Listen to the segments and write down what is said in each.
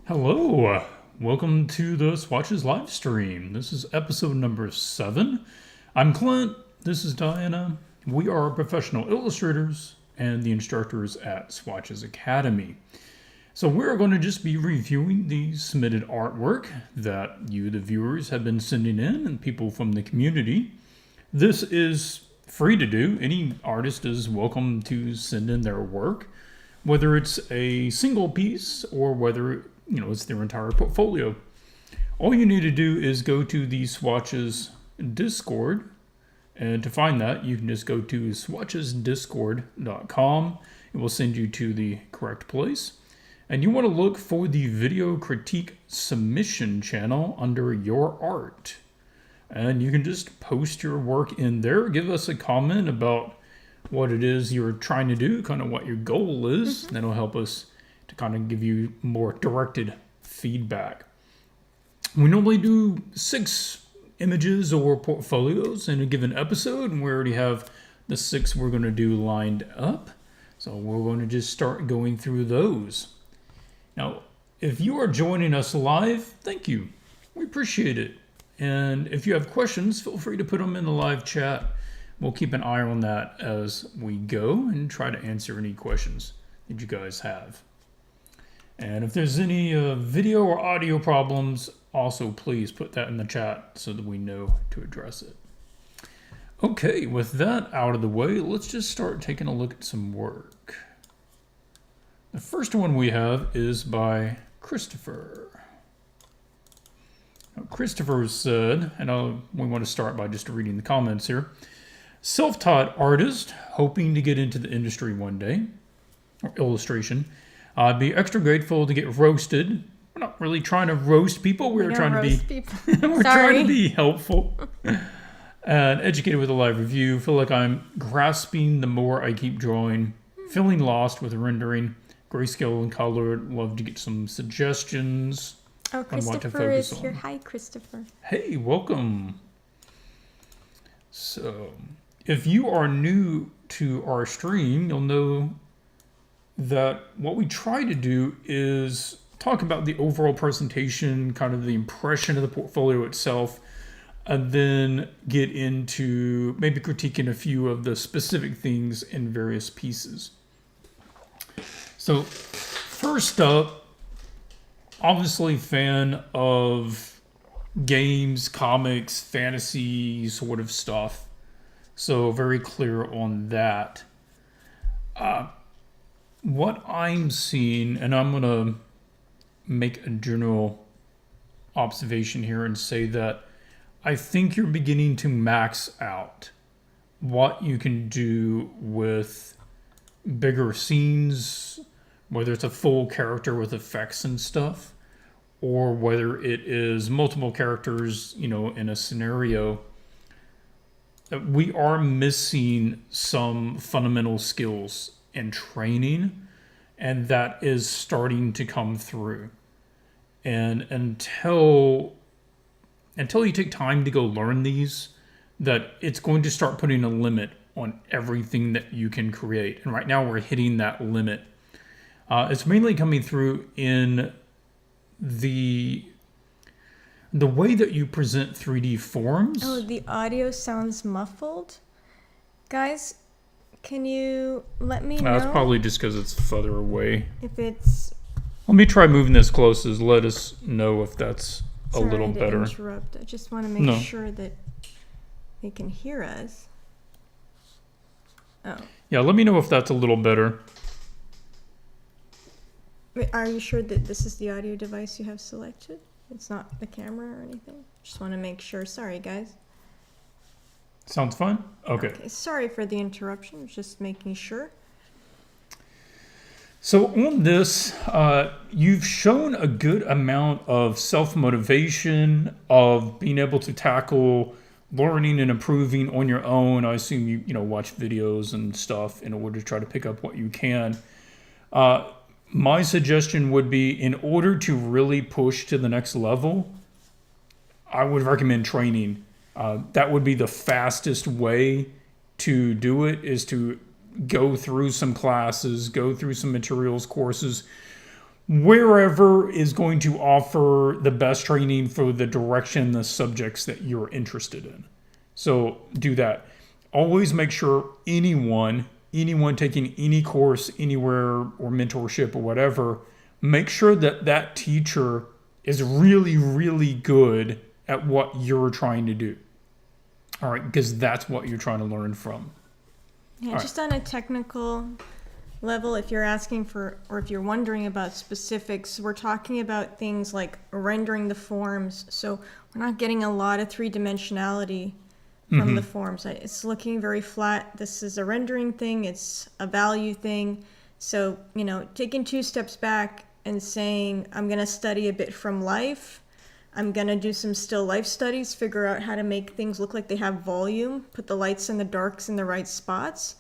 Hello, welcome to the Swatches live stream. This is episode number 7. I'm Clint, this is Diana. We are professional illustrators and the instructors at Swatches Academy. So we're going to just be reviewing the submitted artwork that you, the viewers, have been sending in and people from the community. This is free to do. Any artist is welcome to send in their work, whether it's a single piece or whether it's their entire portfolio. All you need to do is go to the Swatches Discord, and to find that, you can just go to swatchesdiscord.com. It will send you to the correct place. And you want to look for the video critique submission channel under your art. And you can just post your work in there. Give us a comment about what it is you're trying to do, kind of what your goal is. That'll help us to kind of give you more directed feedback. We normally do 6 images or portfolios in a given episode, and we already have the 6 we're going to do lined up. So we're going to just start going through those. Now, if you are joining us live, thank you. We appreciate it. And if you have questions, feel free to put them in the live chat. We'll keep an eye on that as we go and try to answer any questions that you guys have. And if there's any video or audio problems, also please put that in the chat so that we know to address it. Okay, with that out of the way, let's just start taking a look at some work. The first one we have is by Christopher. Now, Christopher said, and we want to start by just reading the comments here. Self-taught artist, hoping to get into the industry one day, or illustration. I'd be extra grateful to get roasted. We're not really trying to roast people. We're trying to be we're trying to be helpful and educated with a live review. Feel like I'm grasping the more I keep drawing. Feeling lost with rendering, grayscale and color. Love to get some suggestions on what to focus on. Hi, Christopher. Hey, welcome. So, if you are new to our stream, you'll know that what we try to do is talk about the overall presentation, kind of the impression of the portfolio itself, and then get into maybe critiquing a few of the specific things in various pieces. So first up, obviously fan of games, comics, fantasy sort of stuff. So very clear on that. What I'm seeing, and I'm going to make a general observation here and say that I think you're beginning to max out what you can do with bigger scenes, whether it's a full character with effects and stuff, or whether it is multiple characters, in a scenario. We are missing some fundamental skills and training, and that is starting to come through. And until you take time to go learn these, that it's going to start putting a limit on everything that you can create. And right now we're hitting that limit. It's mainly coming through in the way that you present 3D forms. Oh, the audio sounds muffled. Guys, can you let me know? That's probably just because it's further away. If it's... Let me try moving this closer. Let us know if that's a little better. Interrupt. I just want to make sure that they can hear us. Oh. Yeah, let me know if that's a little better. Wait, are you sure that this is the audio device you have selected? It's not the camera or anything? Just want to make sure. Sorry, guys. Sounds fine? Okay. Sorry for the interruption. Just making sure. So on this, you've shown a good amount of self-motivation, of being able to tackle learning and improving on your own. I assume you watch videos and stuff in order to try to pick up what you can. My suggestion would be, in order to really push to the next level, I would recommend training. That would be the fastest way to do it, is to go through some classes, go through some materials, courses, wherever is going to offer the best training for the direction, the subjects that you're interested in. So do that. Always make sure anyone taking any course anywhere or mentorship or whatever, make sure that that teacher is really, really good at what you're trying to do. All right, because that's what you're trying to learn from. Yeah, All just on a technical level, if you're asking for, or if you're wondering about specifics, we're talking about things like rendering the forms. So we're not getting a lot of three-dimensionality from the forms. It's looking very flat. This is a rendering thing. It's a value thing. So, you know, taking 2 steps back and saying, I'm going to study a bit from life. I'm going to do some still life studies, figure out how to make things look like they have volume, put the lights and the darks in the right spots.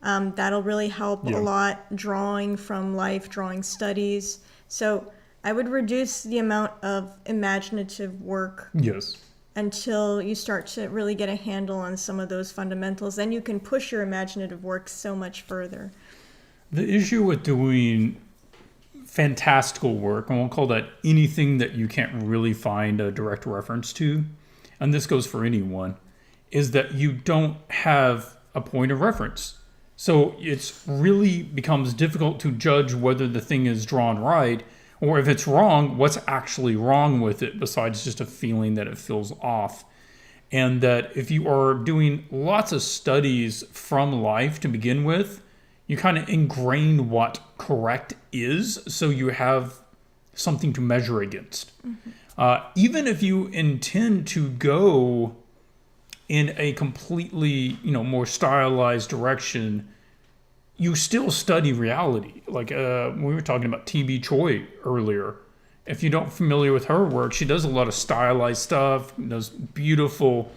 That'll really help a lot. Drawing from life, drawing studies. So I would reduce the amount of imaginative work. Yes. Until you start to really get a handle on some of those fundamentals. Then you can push your imaginative work so much further. The issue with doing fantastical work, and we'll call that anything that you can't really find a direct reference to, and this goes for anyone, is that you don't have a point of reference. So it's really becomes difficult to judge whether the thing is drawn right, or if it's wrong, what's actually wrong with it besides just a feeling that it feels off. And that if you are doing lots of studies from life to begin with, you kind of ingrain what correct is, so you have something to measure against. Even if you intend to go in a completely, more stylized direction, you still study reality. Like we were talking about T.B. Choi earlier. If you don't familiar with her work, she does a lot of stylized stuff, does beautiful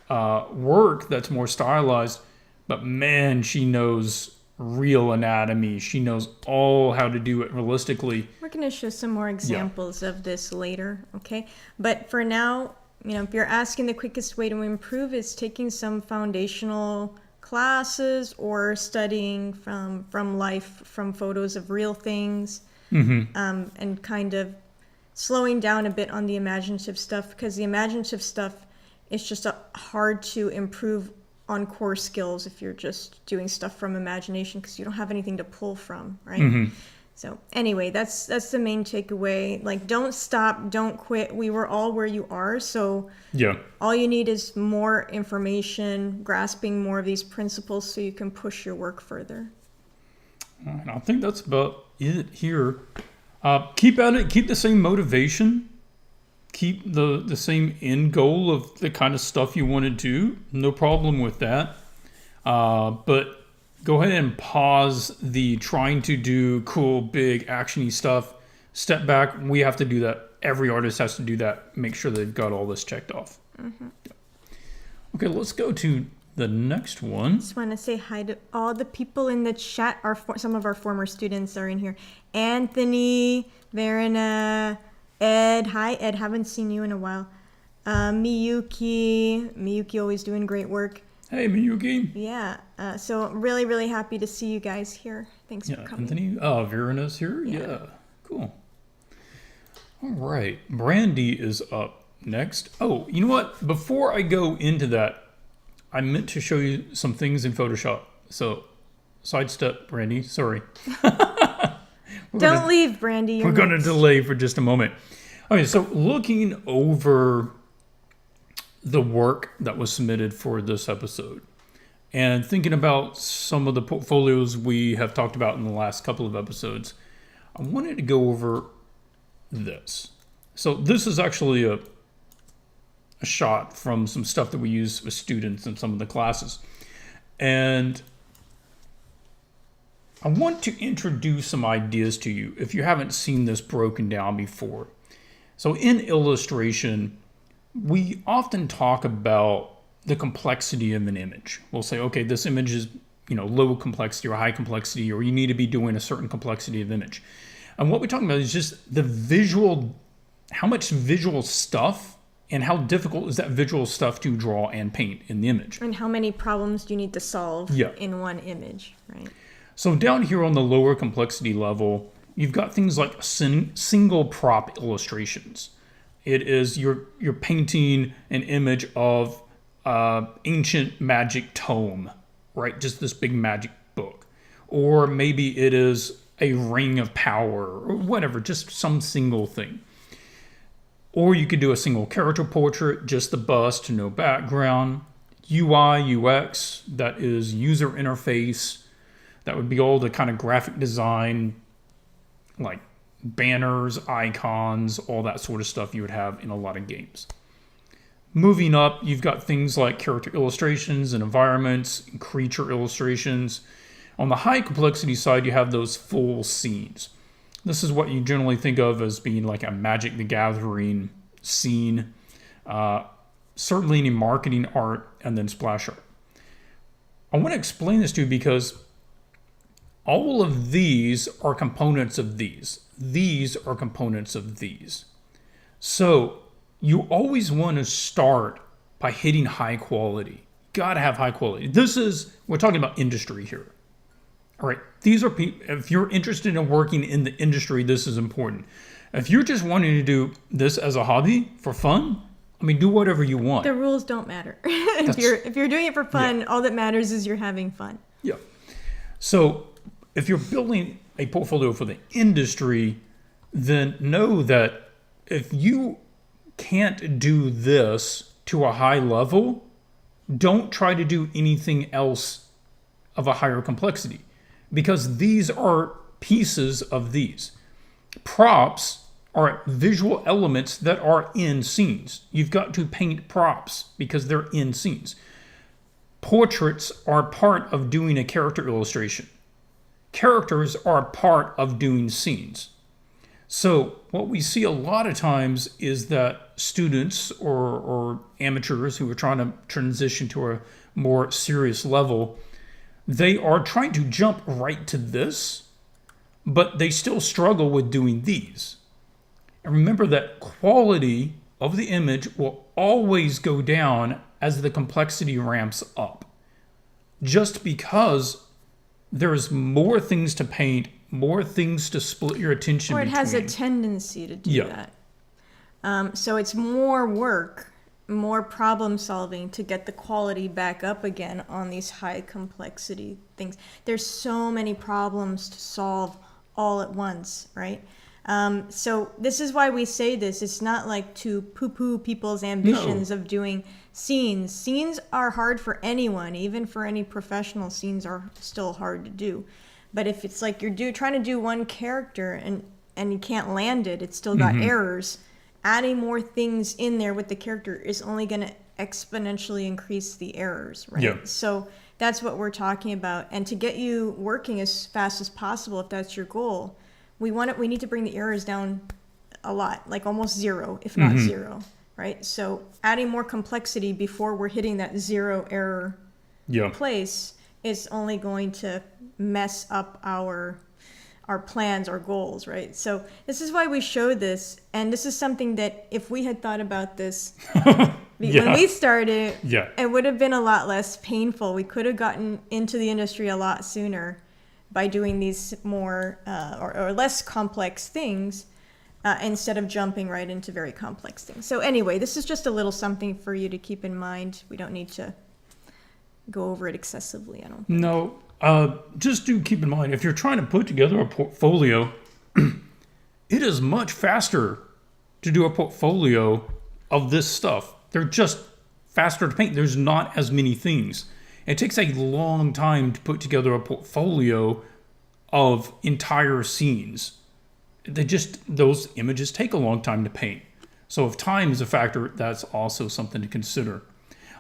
work that's more stylized. But man, she knows real anatomy. She knows all how to do it realistically. We're going to show some more examples of this later, okay? But for now, if you're asking the quickest way to improve is taking some foundational classes or studying from life, from photos of real things, and kind of slowing down a bit on the imaginative stuff, because the imaginative stuff is just hard to improve on core skills if you're just doing stuff from imagination, because you don't have anything to pull from, right? So anyway, that's the main takeaway. Like, don't stop, don't quit. We were all where you are, so all you need is more information, grasping more of these principles so you can push your work further. All right, I think that's about it here. Keep at it, keep the same motivation, keep the same end goal of the kind of stuff you want to do. No problem with that. But go ahead and pause the trying to do cool, big, actiony stuff. Step back. We have to do that. Every artist has to do that. Make sure they've got all this checked off. Okay, let's go to the next one. Just want to say hi to all the people in the chat. Some of our former students are in here. Anthony, Verena, Ed. Hi, Ed. Haven't seen you in a while. Miyuki always doing great work. Hey, Miyuki. Yeah. So really, really happy to see you guys here. Thanks for coming. Anthony. Oh, Verena's here? Yeah. Cool. All right. Brandy is up next. Oh, you know what? Before I go into that, I meant to show you some things in Photoshop. So, sidestep, Brandy. Sorry. Don't leave, Brandy. We're going to delay for just a moment. Okay, so looking over the work that was submitted for this episode and thinking about some of the portfolios we have talked about in the last couple of episodes, I wanted to go over this. So this is actually a shot from some stuff that we use with students in some of the classes. And I want to introduce some ideas to you if you haven't seen this broken down before. So in illustration, we often talk about the complexity of an image. We'll say, okay, this image is, low complexity or high complexity, or you need to be doing a certain complexity of image. And what we're talking about is just the visual, how much visual stuff and how difficult is that visual stuff to draw and paint in the image. And how many problems do you need to solve in one image, right? So down here on the lower complexity level, you've got things like single prop illustrations. It is you're painting an image of ancient magic tome, right? Just this big magic book. Or maybe it is a ring of power or whatever, just some single thing. Or you could do a single character portrait, just the bust, no background. UI, UX, that is user interface. That would be all the kind of graphic design, like banners, icons, all that sort of stuff you would have in a lot of games. Moving up, you've got things like character illustrations and environments, and creature illustrations. On the high complexity side, you have those full scenes. This is what you generally think of as being like a Magic the Gathering scene, certainly in marketing art, and then splash art. I want to explain this to you because all of these are components of these. These are components of these. So you always want to start by hitting high quality. Gotta have high quality. We're talking about industry here. All right, these are people, if you're interested in working in the industry, this is important. If you're just wanting to do this as a hobby for fun, I mean, do whatever you want. The rules don't matter. if you're doing it for fun, all that matters is you're having fun. Yeah. So if you're building a portfolio for the industry, then know that if you can't do this to a high level, don't try to do anything else of a higher complexity. Because these are pieces of these. Props are visual elements that are in scenes. You've got to paint props because they're in scenes. Portraits are part of doing a character illustration. Characters are part of doing scenes. So what we see a lot of times is that students or amateurs who are trying to transition to a more serious level, they are trying to jump right to this, but they still struggle with doing these. And remember that quality of the image will always go down as the complexity ramps up. Just because there's more things to paint, more things to split your attention between. Or it has a tendency to do that. So it's more work, more problem solving to get the quality back up again on these high complexity things. There's so many problems to solve all at once, right? So this is why we say this. It's not like to poo-poo people's ambitions of doing scenes. Scenes are hard for anyone, even for any professional. Scenes are still hard to do. But if it's like you're trying to do one character and you can't land it, it's still got errors. Adding more things in there with the character is only going to exponentially increase the errors, right? Yeah. So that's what we're talking about. And to get you working as fast as possible, if that's your goal, we need to bring the errors down a lot, like almost zero, if not zero, right? So adding more complexity before we're hitting that zero error place is only going to mess up our plans, our goals, right? So this is why we showed this, and this is something that if we had thought about this when we started, it would have been a lot less painful. We could have gotten into the industry a lot sooner by doing these more or less complex things instead of jumping right into very complex things. So anyway, this is just a little something for you to keep in mind. We don't need to go over it excessively, I don't think. No. Just do keep in mind, if you're trying to put together a portfolio, it is much faster to do a portfolio of this stuff. They're just faster to paint. There's not as many things. It takes a long time to put together a portfolio of entire scenes. Those images take a long time to paint. So if time is a factor, that's also something to consider.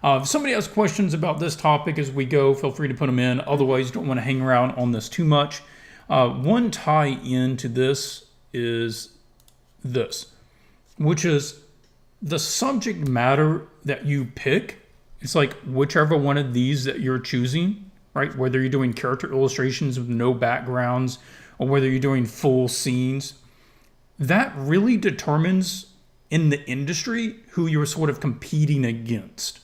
If somebody has questions about this topic as we go, feel free to put them in. Otherwise, you don't want to hang around on this too much. One tie-in to this is this, which is the subject matter that you pick. It's like whichever one of these that you're choosing, right? Whether you're doing character illustrations with no backgrounds or whether you're doing full scenes, that really determines in the industry who you're sort of competing against.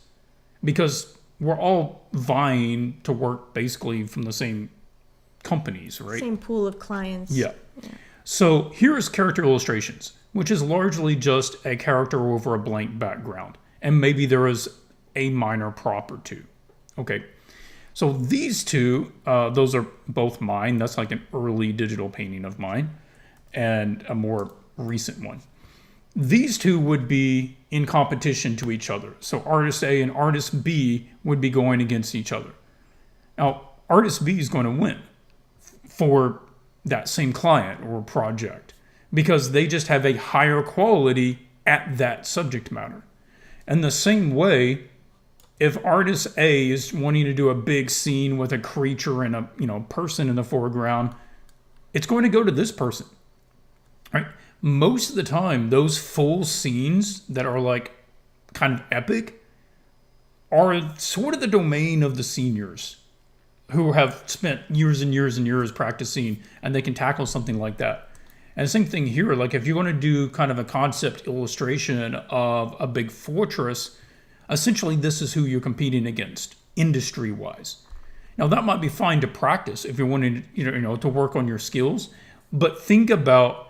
Because we're all vying to work basically from the same companies, right? Same pool of clients. Yeah. So here's character illustrations, which is largely just a character over a blank background. And maybe there is a minor prop or two. Okay. So these two, those are both mine. That's like an early digital painting of mine and a more recent one. These two would be in competition to each other. So artist A and artist B would be going against each other. Now, artist B is going to win for that same client or project because they just have a higher quality at that subject matter. And the same way, if artist A is wanting to do a big scene with a creature and a person in the foreground, it's going to go to this person, right? Most of the time, those full scenes that are like kind of epic are sort of the domain of the seniors who have spent years and years and years practicing, and they can tackle something like that. And the same thing here, like if you want to do kind of a concept illustration of a big fortress, essentially this is who you're competing against industry-wise. Now that might be fine to practice if you're wanting to work on your skills, but think about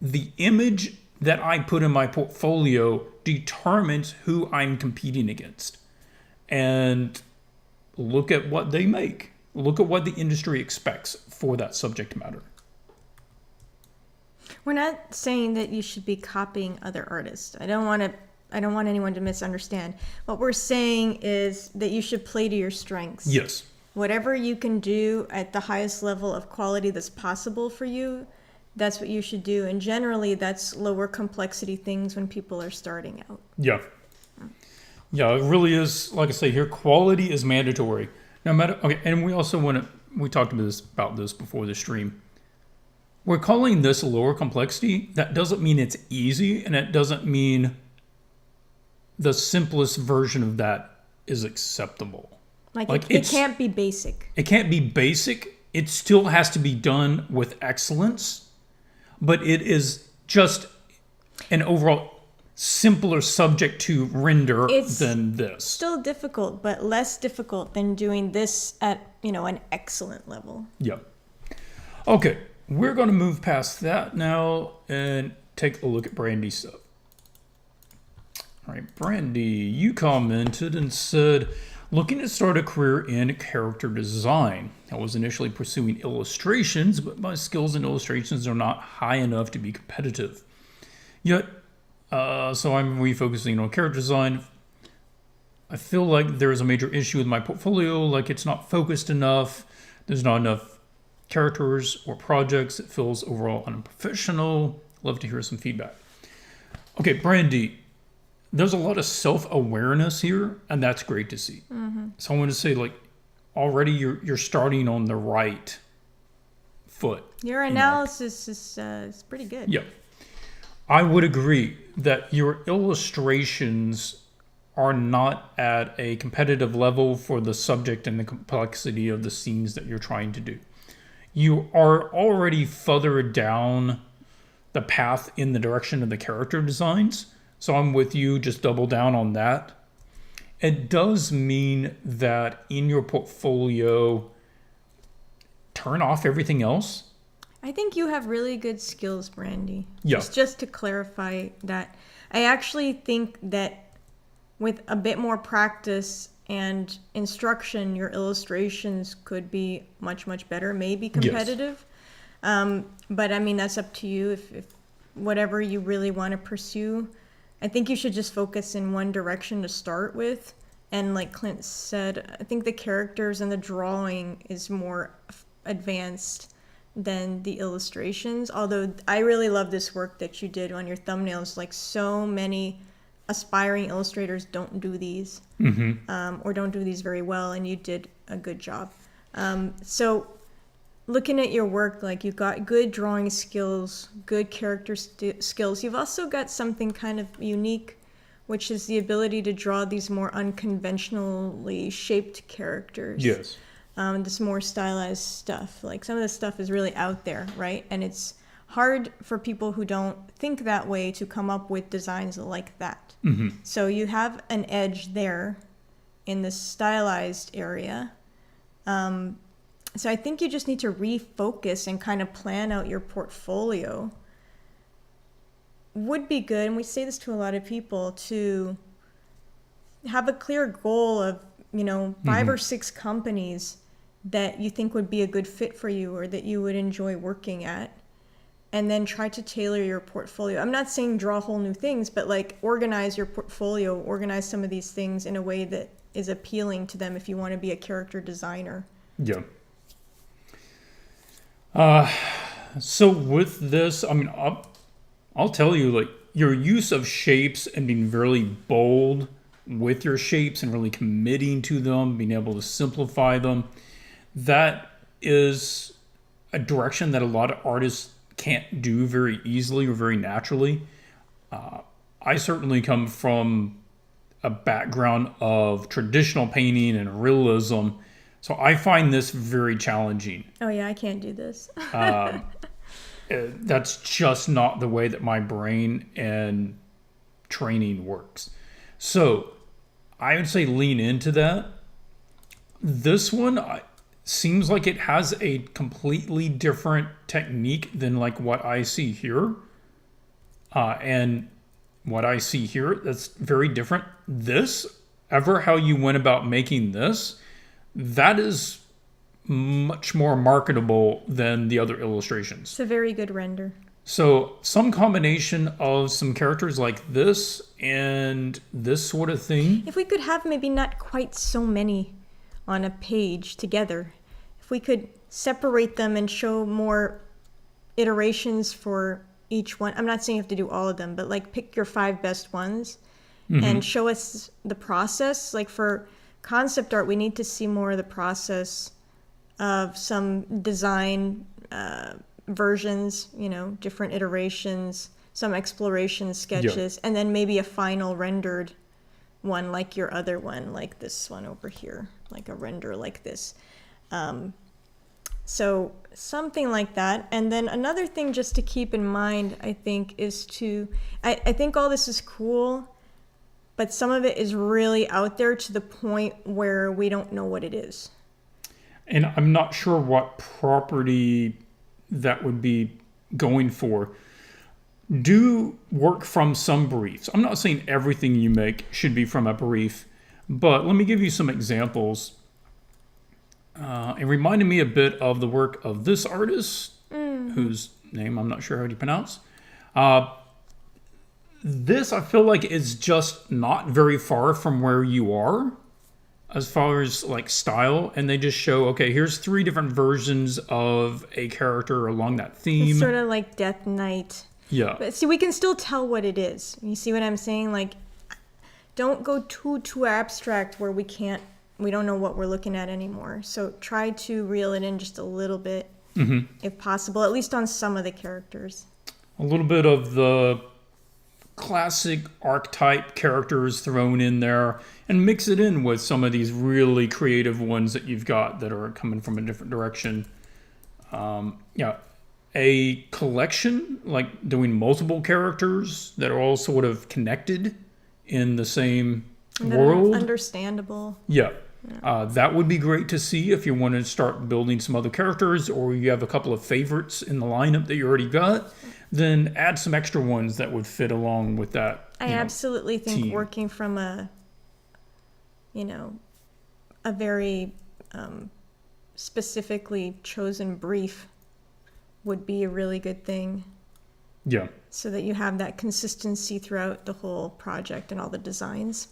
the image that I put in my portfolio determines who I'm competing against. And look at what they make. Look at what the industry expects for that subject matter. We're not saying that you should be copying other artists. I don't want anyone to misunderstand. What we're saying is that you should play to your strengths. Yes. Whatever you can do at the highest level of quality that's possible for you, that's what you should do. And generally, that's lower complexity things when people are starting out. Yeah. Yeah, it really is. Like I say here, quality is mandatory. No matter. Okay, and we also we talked about this before the stream. We're calling this lower complexity. That doesn't mean it's easy, and it doesn't mean the simplest version of that is acceptable. Like it can't be basic. It can't be basic. It still has to be done with excellence, but it is just an overall simpler subject to render than this. Still difficult, but less difficult than doing this at, an excellent level. Yeah. Okay, we're going to move past that now and take a look at Brandy's stuff. All right, Brandy, you commented and said, looking to start a career in character design. I was initially pursuing illustrations, but my skills in illustrations are not high enough to be competitive. Yet, so I'm refocusing on character design. I feel like there is a major issue with my portfolio, like it's not focused enough. There's not enough characters or projects. It feels overall unprofessional. Love to hear some feedback. Okay, Brandy, there's a lot of self-awareness here, and that's great to see. Mm-hmm. So I want to say, already you're starting on the right foot. Your analysis is pretty good. Yeah. I would agree that your illustrations are not at a competitive level for the subject and the complexity of the scenes that you're trying to do. You are already further down the path in the direction of the character designs. So I'm with you, just double down on that. It does mean that in your portfolio, turn off everything else. I think you have really good skills, Brandy. Yeah. Just to clarify that, I actually think that with a bit more practice and instruction, your illustrations could be much, much better, maybe competitive. Yes. But I mean, that's up to you. If whatever you really want to pursue, I think you should just focus in one direction to start with. And like Clint said, I think the characters and the drawing is more advanced than the illustrations. Although I really love this work that you did on your thumbnails. Like so many aspiring illustrators don't do these, or don't do these very well, and you did a good job. So looking at your work, like you've got good drawing skills, good character skills. You've also got something kind of unique, which is the ability to draw these more unconventionally shaped characters. Yes. This more stylized stuff. Like some of this stuff is really out there, right? And it's hard for people who don't think that way to come up with designs like that. Mm-hmm. So you have an edge there in this stylized area. So I think you just need to refocus and kind of plan out your portfolio. Would be good, and we say this to a lot of people, to have a clear goal of, 5 or 6 companies that you think would be a good fit for you or that you would enjoy working at, and then try to tailor your portfolio. I'm not saying draw whole new things, but like organize your portfolio, organize some of these things in a way that is appealing to them if you want to be a character designer. Yeah. So with this, I mean, I'll tell you, like, your use of shapes and being really bold with your shapes and really committing to them, being able to simplify them, that is a direction that a lot of artists can't do very easily or very naturally. I certainly come from a background of traditional painting and realism, so I find this very challenging. Oh yeah, I can't do this. That's just not the way that my brain and training works. So I would say lean into that. This one seems like it has a completely different technique than like what I see here. And what I see here, that's very different. This, ever how you went about making this, that is much more marketable than the other illustrations. It's a very good render. So some combination of some characters like this and this sort of thing. If we could have maybe not quite so many on a page together, if we could separate them and show more iterations for each one. I'm not saying you have to do all of them, but like pick your 5 best ones and show us the process. Like for concept art, we need to see more of the process of some design versions, different iterations, some exploration sketches, and then maybe a final rendered one like your other one, like this one over here, like a render like this. So something like that. And then another thing just to keep in mind, I think, is I think all this is cool, but some of it is really out there to the point where we don't know what it is. And I'm not sure what property that would be going for. Do work from some briefs. I'm not saying everything you make should be from a brief, but let me give you some examples. It reminded me a bit of the work of this artist, whose name I'm not sure how to pronounce. This, I feel like, is just not very far from where you are as far as like style, and they just show, okay, here's 3 different versions of a character along that theme. It's sort of like Death Knight. Yeah. But see, we can still tell what it is. You see what I'm saying? Like, don't go too abstract where we don't know what we're looking at anymore. So try to reel it in just a little bit, if possible, at least on some of the characters. A little bit of the classic archetype characters thrown in there, and mix it in with some of these really creative ones that you've got that are coming from a different direction. A collection, like doing multiple characters that are all sort of connected in the same world. Understandable. Yeah. That would be great to see if you want to start building some other characters, or you have a couple of favorites in the lineup that you already got, then add some extra ones that would fit along with that. I absolutely think team. Working from a very specifically chosen brief would be a really good thing. Yeah. So that you have that consistency throughout the whole project and all the designs.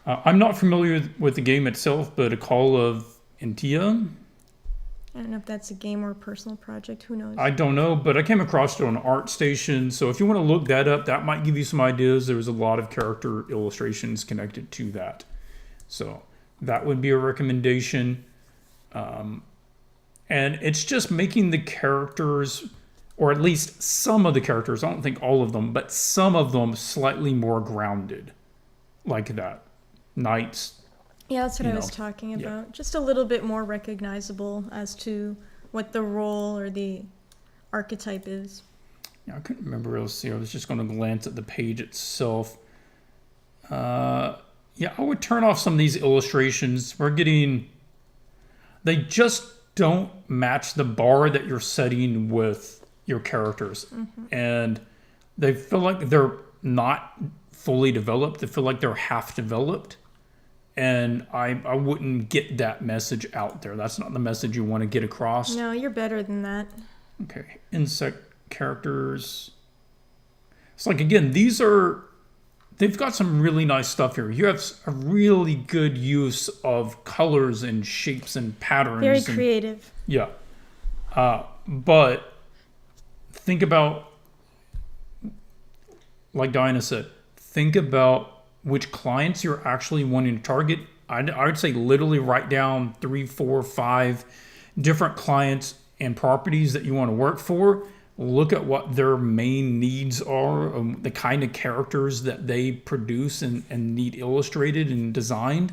I'm not familiar with the game itself, but A Call of Intia. I don't know if that's a game or a personal project. Who knows? I don't know, but I came across it on ArtStation. So if you want to look that up, that might give you some ideas. There was a lot of character illustrations connected to that. So that would be a recommendation. And it's just making the characters, or at least some of the characters, I don't think all of them, but some of them slightly more grounded like that. Knights. Yeah, that's what I was talking about. Yeah. Just a little bit more recognizable as to what the role or the archetype is. Yeah, I couldn't remember else here. I was just going to glance at the page itself. Yeah, I would turn off some of these illustrations. They just don't match the bar that you're setting with your characters. And they feel like they're not fully developed. They feel like they're half developed. And I wouldn't get that message out there. That's not the message you want to get across. No, you're better than that. Okay, insect characters. It's like, again, they've got some really nice stuff here. You have a really good use of colors and shapes and patterns. Very creative. Yeah. But think about, like Diana said, think about which clients you're actually wanting to target. I would say literally write down 3, 4, 5 different clients and properties that you want to work for. Look at what their main needs are, the kind of characters that they produce and need illustrated and designed,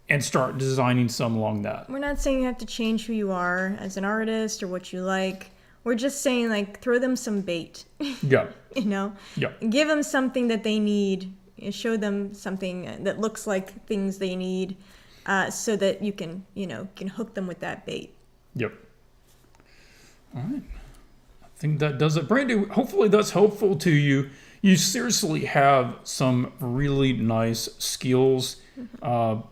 and start designing some along that. We're not saying you have to change who you are as an artist or what you like. We're just saying, like, throw them some bait. Yeah. You know? Yeah. Give them something that they need. Show them something that looks like things they need, so that you can hook them with that bait. Yep. All right. I think that does it. Brandy, hopefully that's helpful to you. You seriously have some really nice skills. The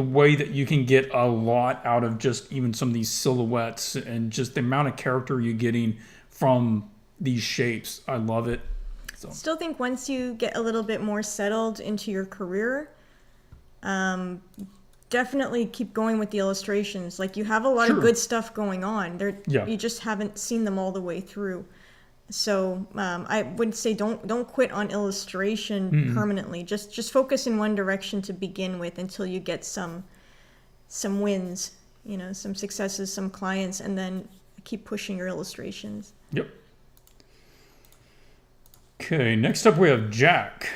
way that you can get a lot out of just even some of these silhouettes and just the amount of character you're getting from these shapes. I love it. So. Still think once you get a little bit more settled into your career, definitely keep going with the illustrations. Like, you have a lot of good stuff going on. You just haven't seen them all the way through. So I would say don't quit on illustration permanently. Just focus in one direction to begin with until you get some wins, some successes, some clients, and then keep pushing your illustrations. Yep. Okay, next up we have Jack.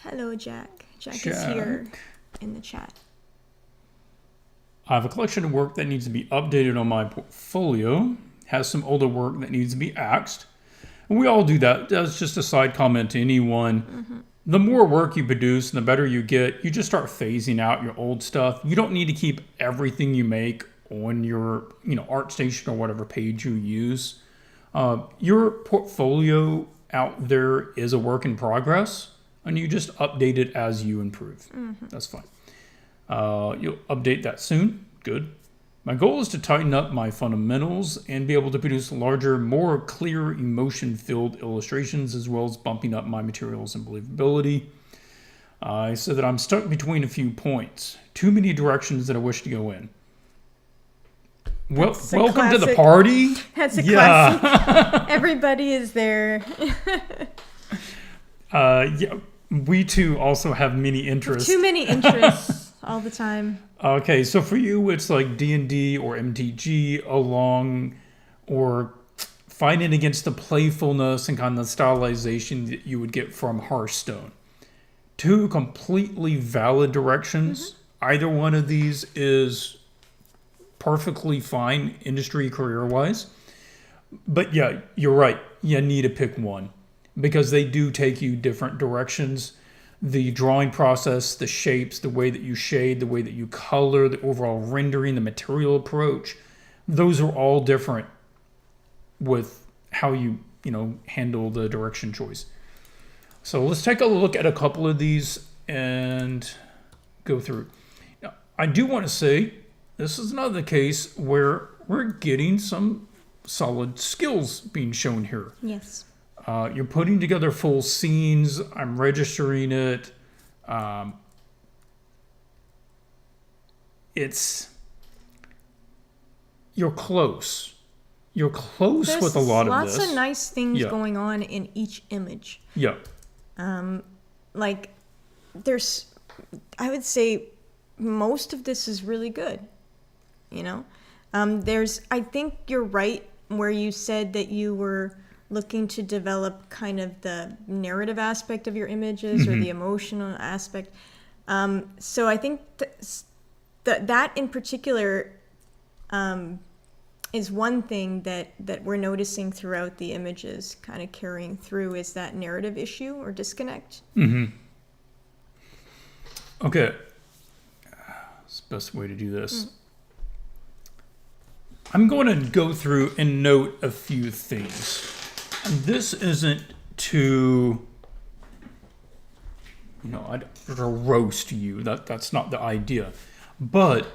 Hello, Jack. Jack is here in the chat. I have a collection of work that needs to be updated on my portfolio. Has some older work that needs to be axed. And we all do that. That's just a side comment to anyone. The more work you produce and the better you get, you just start phasing out your old stuff. You don't need to keep everything you make on your ArtStation or whatever page you use. Your portfolio out there is a work in progress, and you just update it as you improve. That's fine. You'll update that soon. Good. My goal is to tighten up my fundamentals and be able to produce larger, more clear, emotion-filled illustrations, as well as bumping up my materials and believability. I said that I'm stuck between a few points. Too many directions that I wish to go in. Well, welcome to the party. That's a classic. Everybody is there. Yeah, we too also have many interests. Too many interests all the time. Okay, so for you, it's like D&D or MTG along, or fighting against the playfulness and kind of stylization that you would get from Hearthstone. Two completely valid directions. Either one of these is perfectly fine industry career-wise. But yeah, you're right. You need to pick one because they do take you different directions. The drawing process, the shapes, the way that you shade, the way that you color, the overall rendering, the material approach, those are all different with how you handle the direction choice. So let's take a look at a couple of these and go through. Now, I do want to say this is another case where we're getting some solid skills being shown here. Yes. You're putting together full scenes. I'm registering it. You're close. You're close with a lot of this. Lots of nice things going on in each image. Yeah. Like, I would say most of this is really good. I think you're right where you said that you were looking to develop kind of the narrative aspect of your images or the emotional aspect. So I think that in particular is one thing that we're noticing throughout the images, kind of carrying through, is that narrative issue or disconnect. Okay. Let's best way to do this. I'm going to go through and note a few things. And this isn't to, to roast you. That's not the idea. But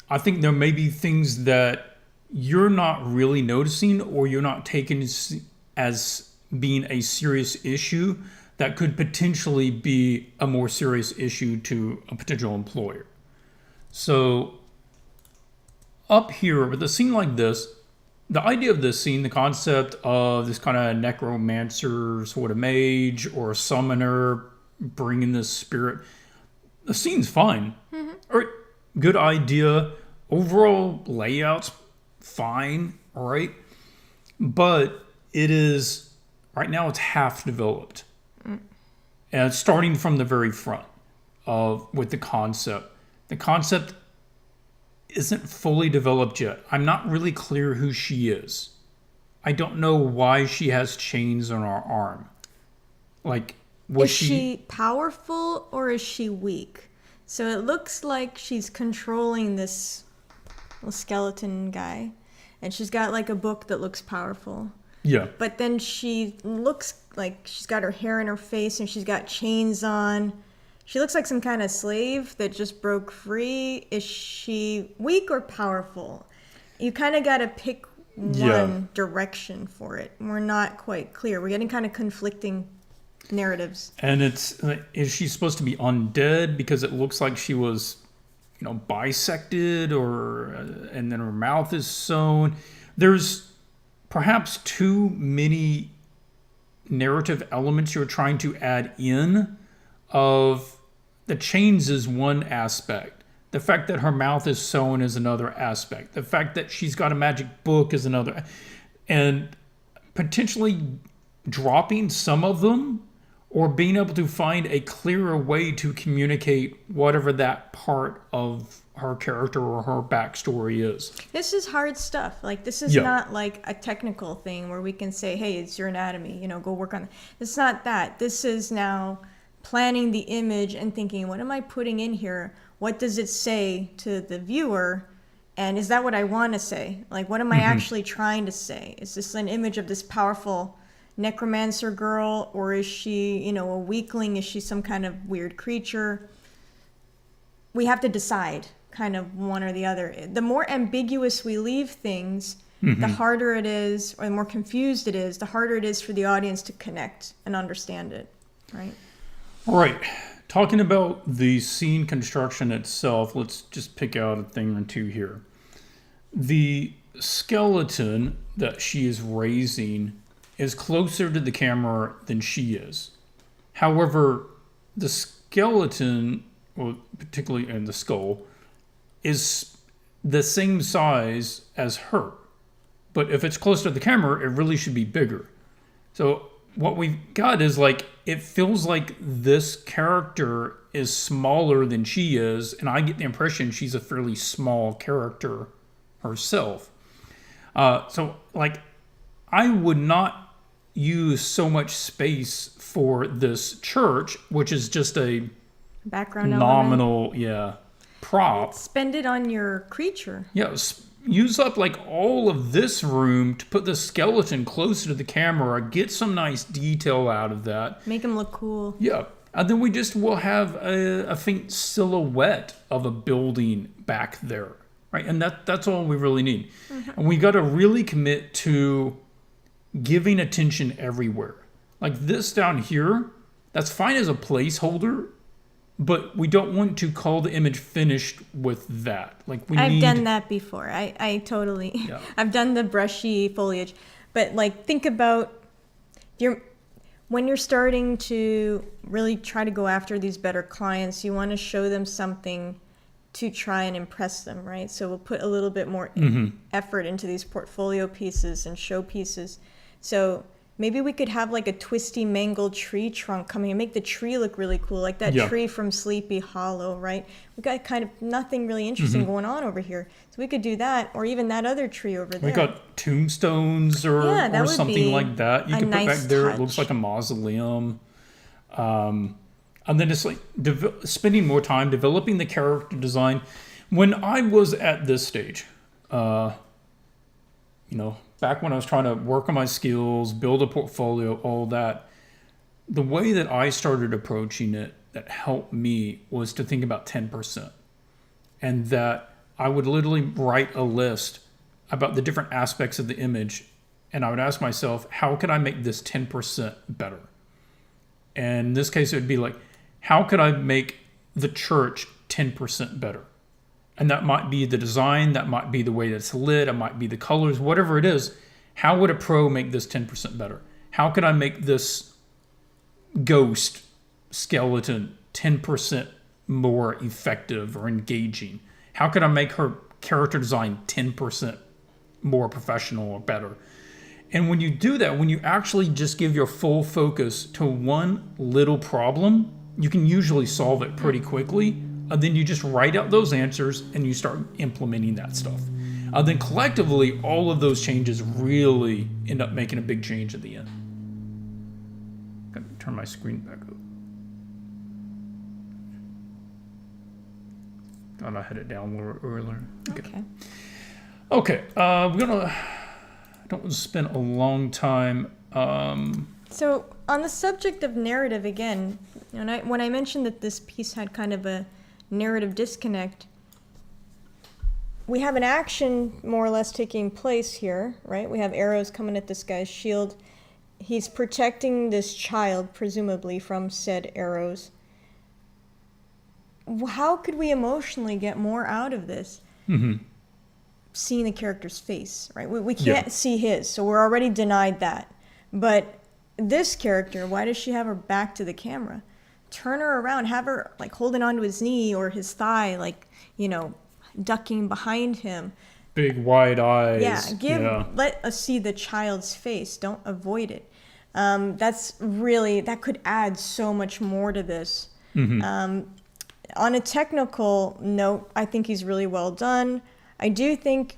I think there may be things that you're not really noticing or you're not taking as being a serious issue that could potentially be a more serious issue to a potential employer. So up here with a scene like this, the idea of this scene, the concept of this kind of necromancer sort of mage or a summoner bringing this spirit, the scene's fine. Or good idea. Overall layout's fine, all right? But it is, right now it's half developed. And it's starting from the very front with the concept. The concept isn't fully developed yet. I'm not really clear who she is. I don't know why she has chains on her arm. Like, was is she powerful or is she weak? So it looks like she's controlling this little skeleton guy. And she's got like a book that looks powerful. Yeah. But then she looks like she's got her hair in her face and she's got chains on. She looks like some kind of slave that just broke free. Is she weak or powerful? You kind of got to pick one direction for it. We're not quite clear. We're getting kind of conflicting narratives. And is she supposed to be undead because it looks like she was, bisected and then her mouth is sewn? There's perhaps too many narrative elements you're trying to add in. Of the chains is one aspect. The fact that her mouth is sewn is another aspect. The fact that she's got a magic book is another. And potentially dropping some of them or being able to find a clearer way to communicate whatever that part of her character or her backstory is. This is hard stuff. Like, this is not like a technical thing where we can say, hey, it's your anatomy, go work on it. It's not that. This is now planning the image and thinking, what am I putting in here? What does it say to the viewer? And is that what I want to say? Like, what am I actually trying to say? Is this an image of this powerful necromancer girl? Or is she, a weakling? Is she some kind of weird creature? We have to decide kind of one or the other. The more ambiguous we leave things, the harder it is, or the more confused it is, the harder it is for the audience to connect and understand it, right? All right, talking about the scene construction itself, let's just pick out a thing or two here. The skeleton that she is raising is closer to the camera than she is. However, the skeleton, or particularly in the skull, is the same size as her. But if it's close to the camera, it really should be bigger. So what we've got is it feels like this character is smaller than she is, and I get the impression she's a fairly small character herself. So I would not use so much space for this church, which is just a background nominal, prop. Spend it on your creature. Yeah, use up all of this room to put the skeleton closer to the camera, get some nice detail out of that. Make him look cool. Yeah. And then we just will have a faint silhouette of a building back there, right? And that's all we really need. And we got to really commit to giving attention everywhere. Like this down here, that's fine as a placeholder, but we don't want to call the image finished with that. I've done that before. I totally. I've done the brushy foliage, but think about when you're starting to really try to go after these better clients, you want to show them something to try and impress them, right? So we'll put a little bit more effort into these portfolio pieces and show pieces. So maybe we could have a twisty, mangled tree trunk coming and make the tree look really cool, like that tree from Sleepy Hollow, right? We got kind of nothing really interesting going on over here. So we could do that, or even that other tree over there. We got tombstones or something like that. You can put back there. It looks like a mausoleum. And then it's spending more time developing the character design. When I was at this stage, back when I was trying to work on my skills, build a portfolio, all that, the way that I started approaching it that helped me was to think about 10%. And that I would literally write a list about the different aspects of the image. And I would ask myself, how could I make this 10% better? And in this case, it would be like, how could I make the church 10% better? And that might be the design, that might be the way that it's lit, it might be the colors, whatever it is. How would a pro make this 10% better? How could I make this ghost skeleton 10% more effective or engaging? How could I make her character design 10% more professional or better? And when you do that, when you actually just give your full focus to one little problem, you can usually solve it pretty quickly. And then you just write out those answers and you start implementing that stuff. Then collectively, all of those changes really end up making a big change at the end. Gotta turn my screen back up. Thought I had it down a little earlier. Okay. We're gonna. Don't spend a long time. So on the subject of narrative again, when I mentioned that this piece had kind of a narrative disconnect, we have an action more or less taking place here, right? We have arrows coming at this guy's shield. He's protecting this child, presumably, from said arrows. How could we emotionally get more out of this? Seeing the character's face, right? We can't see his, so we're already denied that. But this character, why does she have her back to the camera? Turn her around, have her like holding onto his knee or his thigh, like, ducking behind him. Big wide eyes. Let us see the child's face. Don't avoid it. That could add so much more to this. On a technical note, I think he's really well done. I do think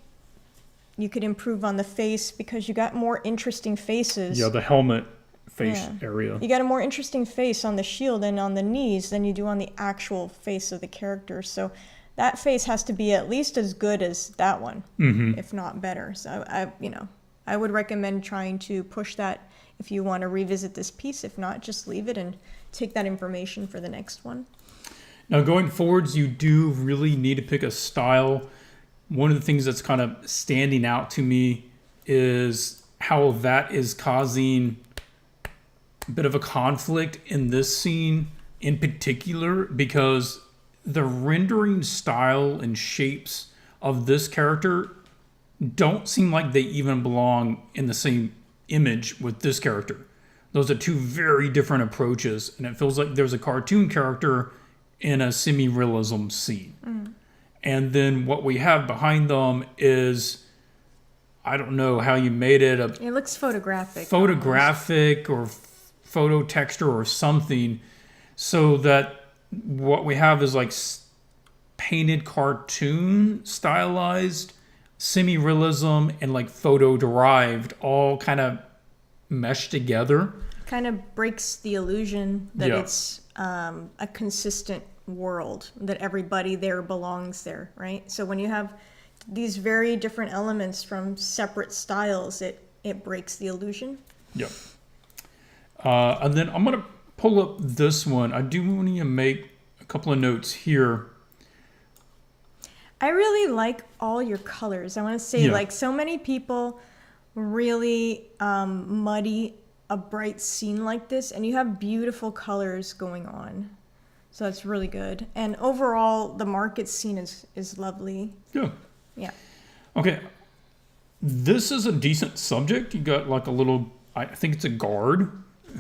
you could improve on the face because you got more interesting faces. Yeah, the helmet face area. You got a more interesting face on the shield and on the knees than you do on the actual face of the character. So that face has to be at least as good as that one, if not better. So I would recommend trying to push that if you want to revisit this piece. If not, just leave it and take that information for the next one. Now, going forwards, you do really need to pick a style. One of the things that's kind of standing out to me is how that is causing a bit of a conflict in this scene in particular, because the rendering style and shapes of this character don't seem like they even belong in the same image with this character. Those are two very different approaches, and it feels like there's a cartoon character in a semi-realism scene. And then what we have behind them is, I don't know how you made it. It looks photographic. Photographic or photo texture or something, so that what we have is like painted cartoon stylized, semi-realism, and like photo derived, all kind of meshed together. Kind of breaks the illusion that it's a consistent world, that everybody there belongs there, right? So when you have these very different elements from separate styles, it breaks the illusion. Yep. And then I'm going to pull up this one. I do want to make a couple of notes here. I really like all your colors. I want to say, like, so many people really muddy a bright scene like this, and you have beautiful colors going on. So that's really good. And overall, the market scene is lovely. Yeah. Okay. This is a decent subject. You got like a little, I think it's a guard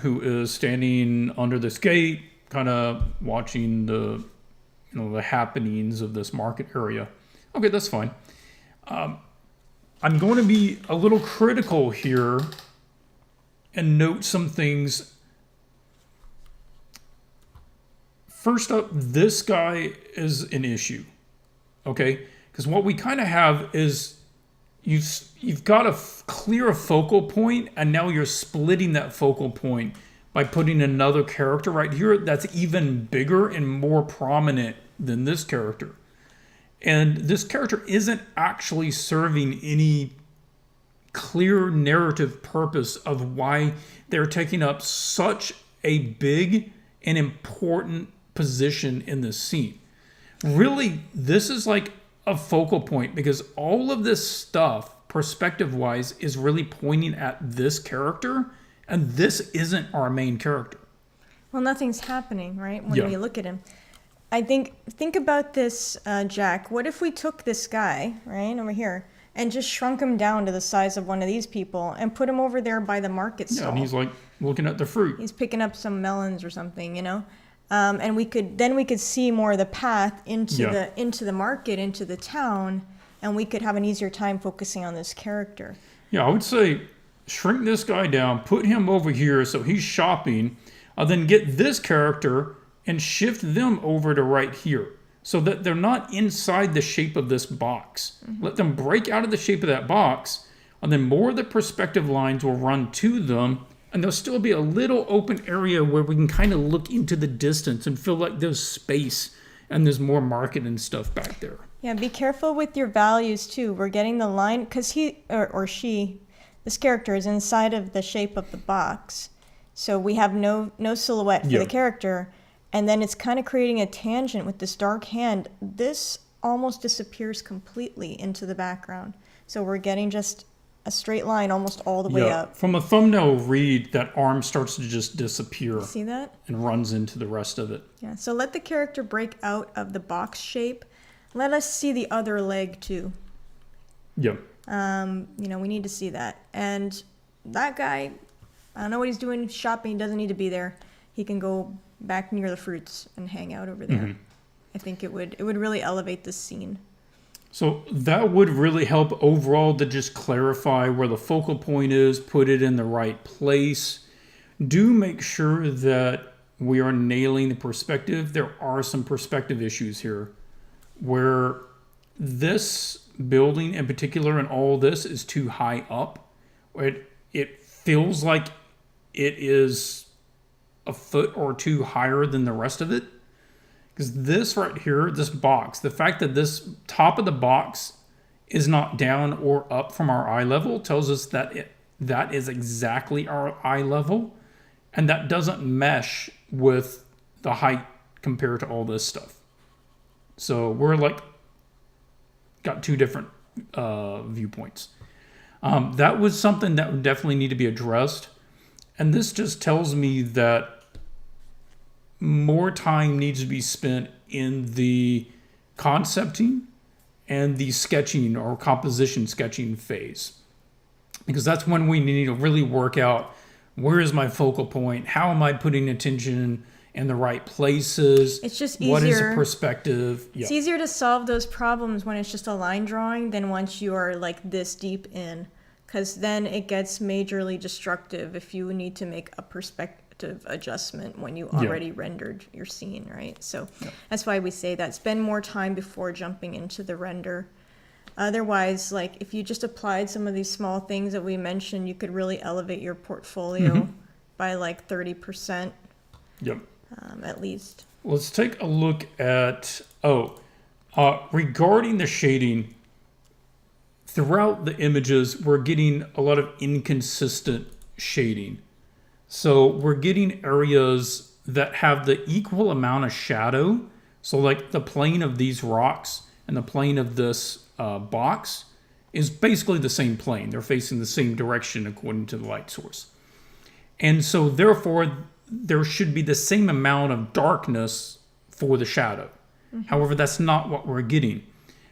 who is standing under this gate, kind of watching the happenings of this market area. Okay, that's fine. I'm going to be a little critical here and note some things. First up, this guy is an issue, okay? Because what we kind of have is you've got a clear focal point, and now you're splitting that focal point by putting another character right here that's even bigger and more prominent than this character. And this character isn't actually serving any clear narrative purpose of why they're taking up such a big and important position in this scene. Really, this is like a focal point because all of this stuff, perspective-wise, is really pointing at this character, and this isn't our main character. Well, nothing's happening, right? When we look at him. I think about this, Jack. What if we took this guy, right, over here, and just shrunk him down to the size of one of these people and put him over there by the market stall? Yeah, and he's like looking at the fruit. He's picking up some melons or something, you know? And we could see more of the path into the market, into the town, and we could have an easier time focusing on this character. Yeah, I would say shrink this guy down, put him over here so he's shopping, then get this character and shift them over to right here so that they're not inside the shape of this box. Let them break out of the shape of that box, and then more of the perspective lines will run to them, and there'll still be a little open area where we can kind of look into the distance and feel like there's space and there's more market and stuff back there. Yeah, be careful with your values too. We're getting the line, because he or she, this character is inside of the shape of the box. So we have no silhouette for the character. And then it's kind of creating a tangent with this dark hand. This almost disappears completely into the background. So we're getting just a straight line almost all the way up. From a thumbnail read, that arm starts to just disappear. See that? And runs into the rest of it. Yeah, so let the character break out of the box shape. Let us see the other leg too. Yep. We need to see that. And that guy, I don't know what he's doing shopping. He doesn't need to be there. He can go back near the fruits and hang out over there. I think it would really elevate this scene. So that would really help overall to just clarify where the focal point is, put it in the right place. Do make sure that we are nailing the perspective. There are some perspective issues here where this building in particular and all this is too high up. It feels like it is a foot or two higher than the rest of it. Because this right here, this box, the fact that this top of the box is not down or up from our eye level tells us that that is exactly our eye level. And that doesn't mesh with the height compared to all this stuff. So we're like, got two different viewpoints. That was something that would definitely need to be addressed. And this just tells me that more time needs to be spent in the concepting and the sketching or composition sketching phase. Because that's when we need to really work out, where is my focal point? How am I putting attention in the right places? It's just easier. What is a perspective? It's easier to solve those problems when it's just a line drawing than once you are like this deep in. Because then it gets majorly destructive if you need to make a perspective adjustment when you already rendered your scene, right? So that's why we say that spend more time before jumping into the render. Otherwise, like if you just applied some of these small things that we mentioned, you could really elevate your portfolio by like 30%. At least. Let's take a look at regarding the shading. Throughout the images, we're getting a lot of inconsistent shading. So we're getting areas that have the equal amount of shadow. So like the plane of these rocks and the plane of this box is basically the same plane. They're facing the same direction according to the light source. And so therefore, there should be the same amount of darkness for the shadow. However, that's not what we're getting.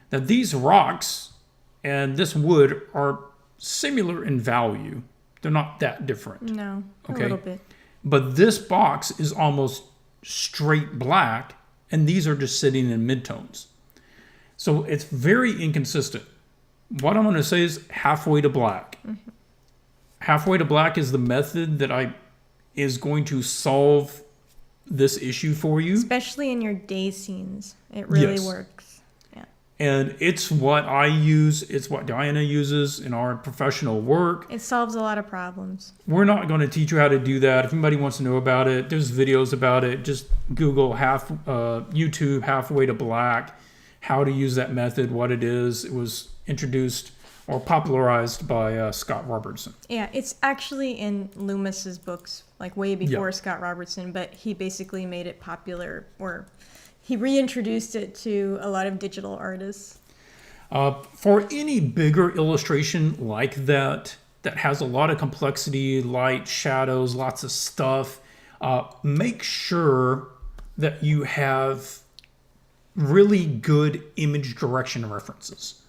Now these rocks and this wood are similar in value. They're not that different. No, a little bit. But this box is almost straight black, and these are just sitting in midtones. So it's very inconsistent. What I'm going to say is halfway to black. Halfway to black is the method that is going to solve this issue for you. Especially in your day scenes. It really works. And it's what I use. It's what Diana uses in our professional work. It solves a lot of problems. We're not going to teach you how to do that. If anybody wants to know about it, there's videos about it. Just Google YouTube halfway to black. how to use that method, what it is. It was introduced or popularized by Scott Robertson. Yeah, it's actually in Loomis's books, like way before Scott Robertson, but he basically made it popular, or he reintroduced it to a lot of digital artists. For any bigger illustration like that has a lot of complexity, light, shadows, lots of stuff, make sure that you have really good image direction references.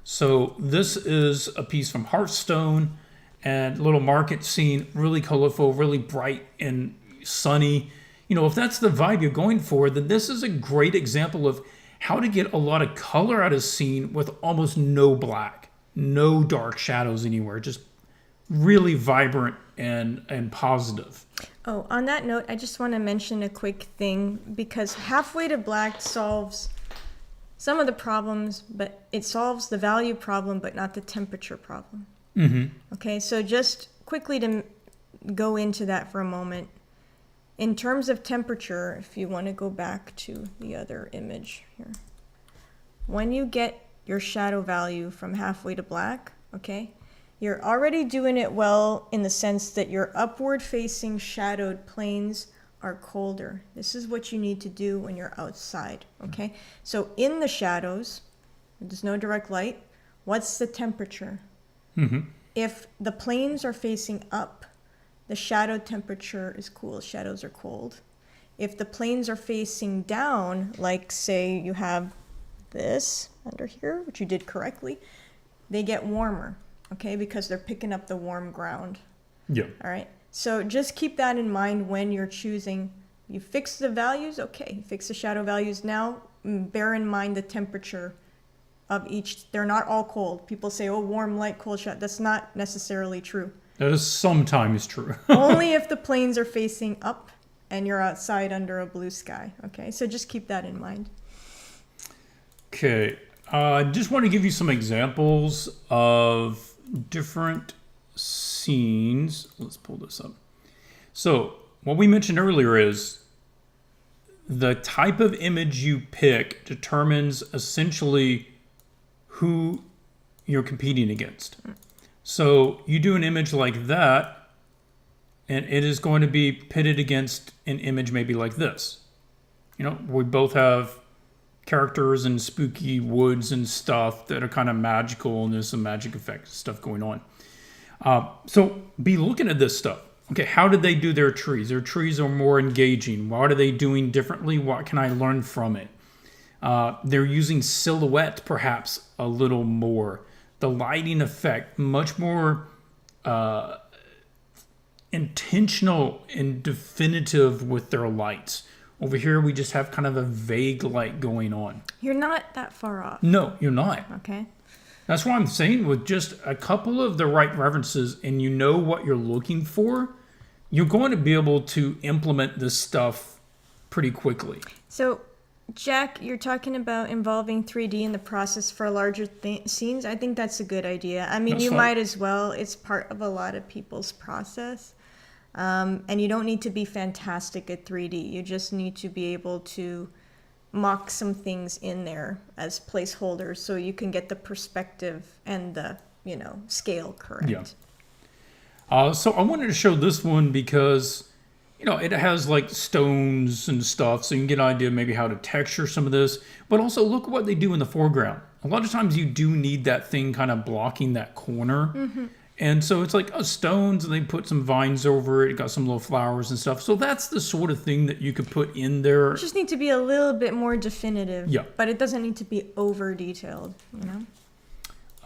So this is a piece from Hearthstone, and little market scene, really colorful, really bright and sunny. If that's the vibe you're going for, then this is a great example of how to get a lot of color out of scene with almost no black, no dark shadows anywhere, just really vibrant and positive. Oh, on that note, I just want to mention a quick thing, because Halfway to Black solves some of the problems, but it solves the value problem, but not the temperature problem. Okay, so just quickly to go into that for a moment. In terms of temperature, if you want to go back to the other image here, when you get your shadow value from Halfway to Black, okay, you're already doing it well in the sense that your upward facing shadowed planes are colder. This is what you need to do when you're outside, okay? So in the shadows, there's no direct light, what's the temperature? If the planes are facing up, the shadow temperature is cool, shadows are cold. If the planes are facing down, like say you have this under here, which you did correctly, they get warmer, okay, because they're picking up the warm ground. Yeah. All right. So just keep that in mind when you're choosing. You fix the values, okay, fix the shadow values. Now bear in mind the temperature of each. They're not all cold. People say, oh, warm, light, cold shadow. That's not necessarily true. That is sometimes true. Only if the planes are facing up and you're outside under a blue sky. Okay, so just keep that in mind. Okay, I just want to give you some examples of different scenes. Let's pull this up. So what we mentioned earlier is the type of image you pick determines essentially who you're competing against. So you do an image like that, and it is going to be pitted against an image maybe like this. We both have characters and spooky woods and stuff that are kind of magical, and there's some magic effect stuff going on. So be looking at this stuff. Okay, how did they do their trees? Their trees are more engaging. What are they doing differently? What can I learn from it? They're using silhouette perhaps a little more. The lighting effect, much more intentional and definitive with their lights. Over here, we just have kind of a vague light going on. You're not that far off. No, you're not. Okay. That's what I'm saying. With just a couple of the right references and you know what you're looking for, you're going to be able to implement this stuff pretty quickly. So, Jack, you're talking about involving 3D in the process for larger scenes. I think that's a good idea. I mean, That's you fine. might as well. It's part of a lot of people's process. And you don't need to be fantastic at 3D. You just need to be able to mock some things in there as placeholders so you can get the perspective and the, scale correct. Yeah. So I wanted to show this one because, it has like stones and stuff, so you can get an idea maybe how to texture some of this. But also look at what they do in the foreground. A lot of times you do need that thing kind of blocking that corner. And so it's like stones, and they put some vines over it. It got some little flowers and stuff. So that's the sort of thing that you could put in there. You just need to be a little bit more definitive. Yeah. But it doesn't need to be over detailed,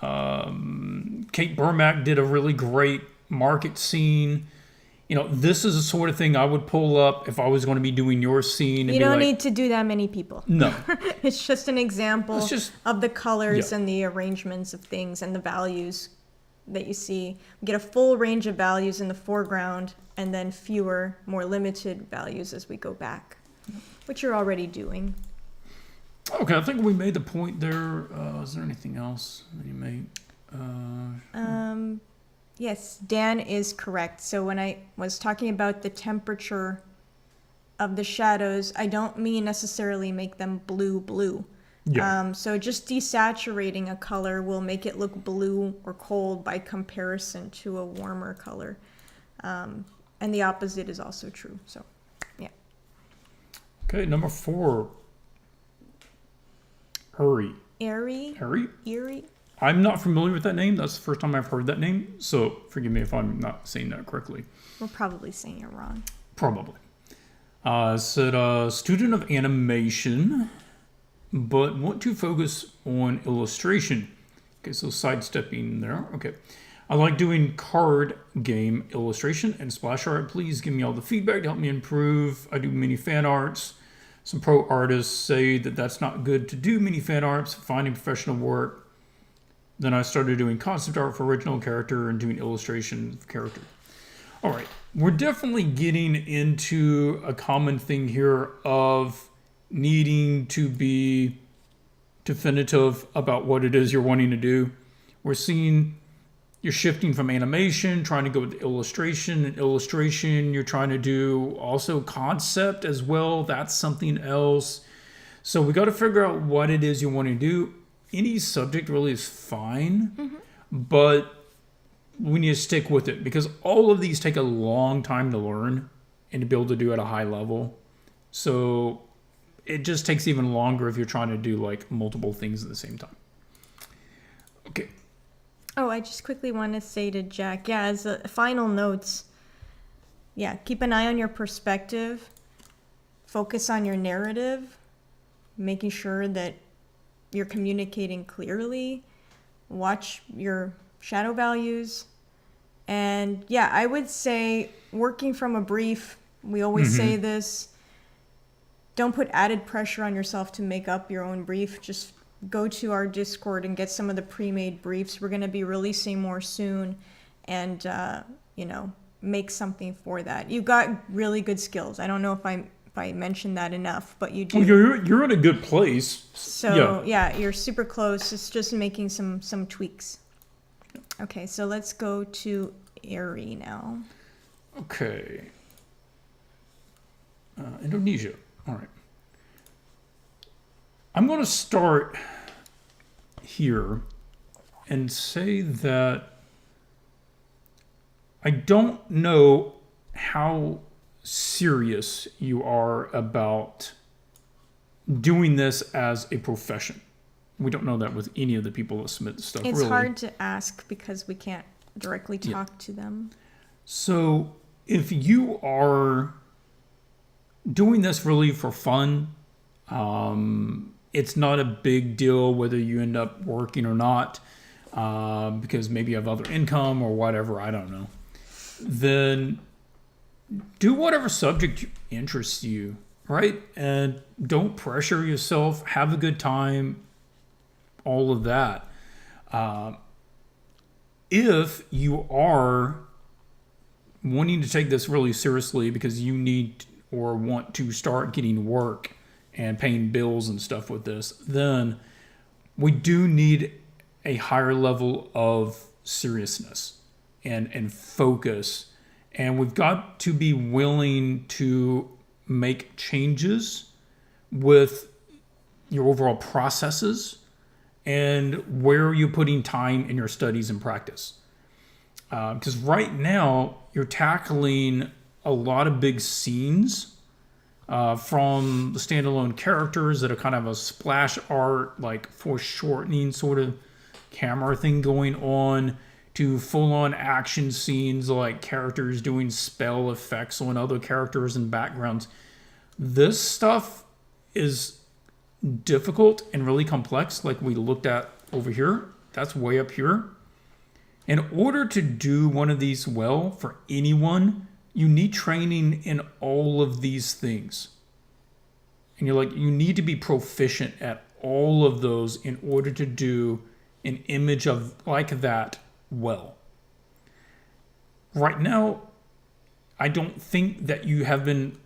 Kate Burmack did a really great market scene. This is the sort of thing I would pull up if I was going to be doing your scene. And you don't need to do that many people. No. It's just an example of the colors Yeah. and the arrangements of things and the values that you see. We get a full range of values in the foreground and then fewer, more limited values as we go back, which you're already doing. Okay, I think we made the point there. Is there anything else that you made? Yes, Dan is correct. So when I was talking about the temperature of the shadows, I don't mean necessarily make them blue. Yeah. So just desaturating a color will make it look blue or cold by comparison to a warmer color. And the opposite is also true. So, yeah. Okay, number 4. Hurry. Airy. Hurry? Eerie. I'm not familiar with that name. That's the first time I've heard that name. So forgive me if I'm not saying that correctly. We're probably saying it wrong. Probably. Said student of animation, but want to focus on illustration. Okay, so sidestepping there. Okay. I like doing card game illustration and splash art. Please give me all the feedback to help me improve. I do many fan arts. Some pro artists say that that's not good to do many fan arts, finding professional work. Then I started doing concept art for original character and doing illustration of character. All right, we're definitely getting into a common thing here of needing to be definitive about what it is you're wanting to do. We're seeing you're shifting from animation, trying to go with illustration. And illustration, you're trying to do also concept as well. That's something else. So we got to figure out what it is you want to do. Any subject really is fine, but we need to stick with it because all of these take a long time to learn and to be able to do at a high level. So it just takes even longer if you're trying to do like multiple things at the same time. Okay. Oh, I just quickly want to say to Jack, yeah, as a final notes, yeah, keep an eye on your perspective, focus on your narrative, making sure that you're communicating clearly, watch your shadow values, and yeah, I would say working from a brief, we always say this, don't put added pressure on yourself to make up your own brief, just go to our Discord and get some of the pre-made briefs. We're going to be releasing more soon and, make something for that. You've got really good skills. I don't know if I mentioned that enough, but you do. Well, you're in a good place. So, yeah, you're super close. It's just making some tweaks. Okay, so let's go to Airy now. Okay. Indonesia. All right. I'm going to start here and say that I don't know how serious you are about doing this as a profession. We don't know that with any of the people that submit the stuff. It's really hard to ask because we can't directly talk to them. So if you are doing this really for fun, it's not a big deal whether you end up working or not, because maybe you have other income or whatever, I don't know. Then do whatever subject interests you, right? And don't pressure yourself. Have a good time. All of that. If you are wanting to take this really seriously because you need or want to start getting work and paying bills and stuff with this, then we do need a higher level of seriousness and focus. And we've got to be willing to make changes with your overall processes and where are you putting time in your studies and practice. Because right now, you're tackling a lot of big scenes from the standalone characters that are kind of a splash art, like foreshortening sort of camera thing going on, to full-on action scenes like characters doing spell effects on other characters and backgrounds. This stuff is difficult and really complex, like we looked at over here. That's way up here. In order to do one of these well for anyone, you need training in all of these things. And you need to be proficient at all of those in order to do an image of like that well. Right now, I don't think that you have been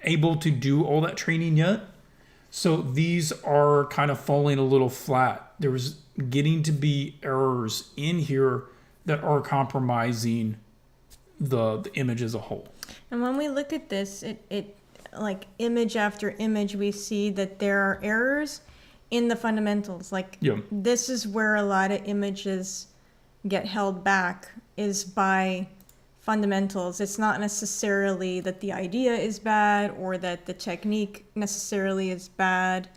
able to do all that training yet. So these are kind of falling a little flat. There's getting to be errors in here that are compromising the image as a whole. And when we look at this, it like image after image, we see that there are errors in the fundamentals. Like Yeah. this is where a lot of images get held back, is by fundamentals. It's not necessarily that the idea is bad or that the technique necessarily is bad.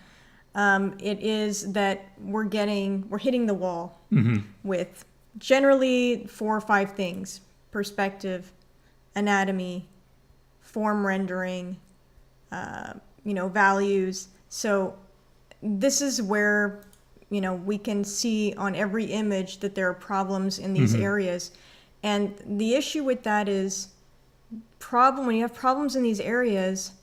It is that we're hitting the wall with generally 4 or 5 things: perspective, anatomy, form rendering, values. So this is where, we can see on every image that there are problems in these areas. And the issue with that is, when you have problems in these areas,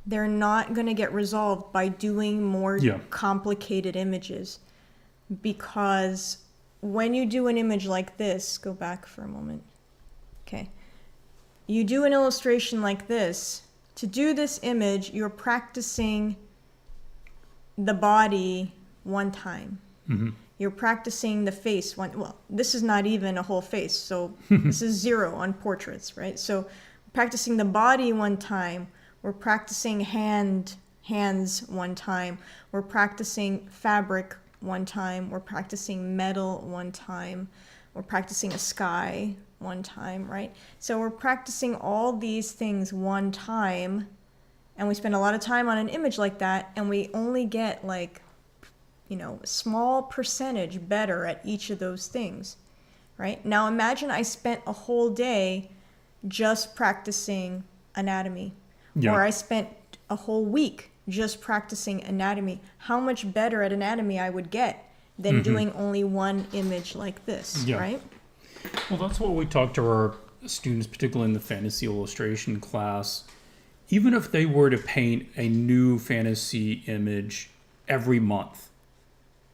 they're not going to get resolved by doing more complicated images. Because when you do an image like this, go back for a moment. Okay. You do an illustration like this. To do this image, you're practicing the body one time. You're practicing the face well, this is not even a whole face, so this is 0 on portraits, right? So practicing the body one time, we're practicing hands one time, we're practicing fabric one time, we're practicing metal one time, we're practicing a sky one time, right? So we're practicing all these things one time, and we spend a lot of time on an image like that, and we only get like, a small percentage better at each of those things, right? Now imagine I spent a whole day just practicing anatomy, or I spent a whole week just practicing anatomy. How much better at anatomy I would get than doing only one image like this, right? Well, that's what we talk to our students, particularly in the fantasy illustration class. Even if they were to paint a new fantasy image every month,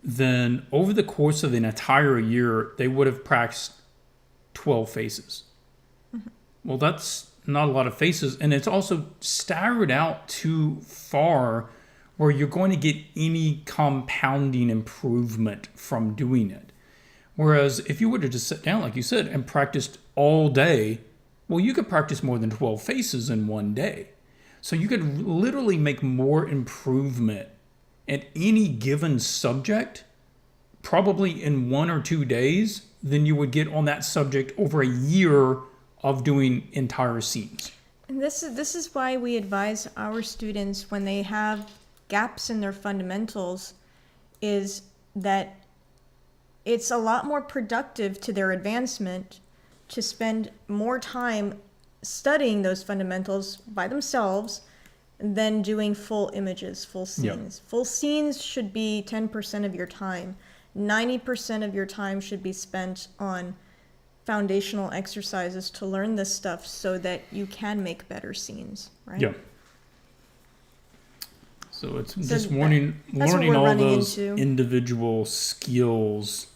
then over the course of an entire year, they would have practiced 12 faces. Well, that's not a lot of faces, and it's also staggered out too far where you're going to get any compounding improvement from doing it. Whereas if you were to just sit down, like you said, and practiced all day, well, you could practice more than 12 faces in one day. So you could literally make more improvement at any given subject, probably in 1 or 2 days, than you would get on that subject over a year of doing entire scenes. And this is why we advise our students, when they have gaps in their fundamentals, is that it's a lot more productive to their advancement to spend more time studying those fundamentals by themselves than doing full images, full scenes. Full scenes should be 10% of your time. 90% of your time should be spent on foundational exercises to learn this stuff so that you can make better scenes, right? Yeah. So it's just learning all those individual skills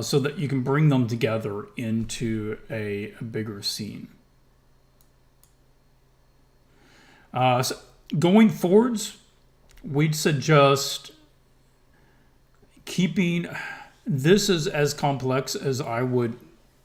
so that you can bring them together into a bigger scene. So going forwards, we'd suggest keeping this as complex as I would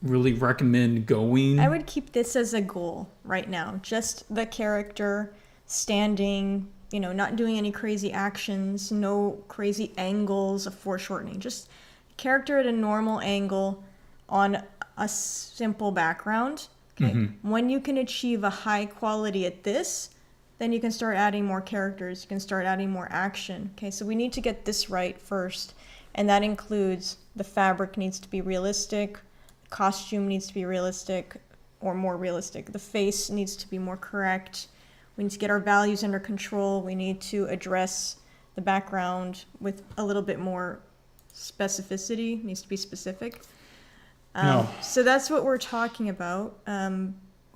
really recommend going. I would keep this as a goal right now. Just the character standing, not doing any crazy actions, no crazy angles of foreshortening. Just character at a normal angle on a simple background. Okay. When you can achieve a high quality at this, then you can start adding more characters. You can start adding more action. Okay, so we need to get this right first. And that includes the fabric needs to be realistic, the costume needs to be realistic or more realistic. The face needs to be more correct. We need to get our values under control. We need to address the background with a little bit more specificity. It needs to be specific. So that's what we're talking about.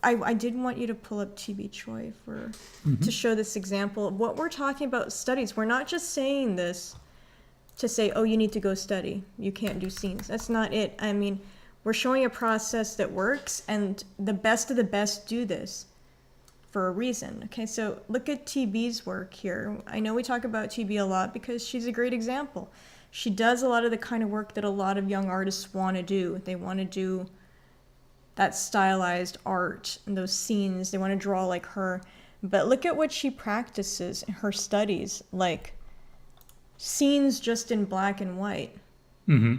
I did want you to pull up TB Choi to show this example. What we're talking about studies. We're not just saying this to say, oh, you need to go study. You can't do scenes. That's not it. I mean, we're showing a process that works, and the best of the best do this for a reason. Okay, so look at TB's work here. I know we talk about TB a lot because she's a great example. She does a lot of the kind of work that a lot of young artists want to do. They want to do that stylized art and those scenes. They want to draw like her. But look at what she practices in her studies, like scenes just in black and white. Mm-hmm.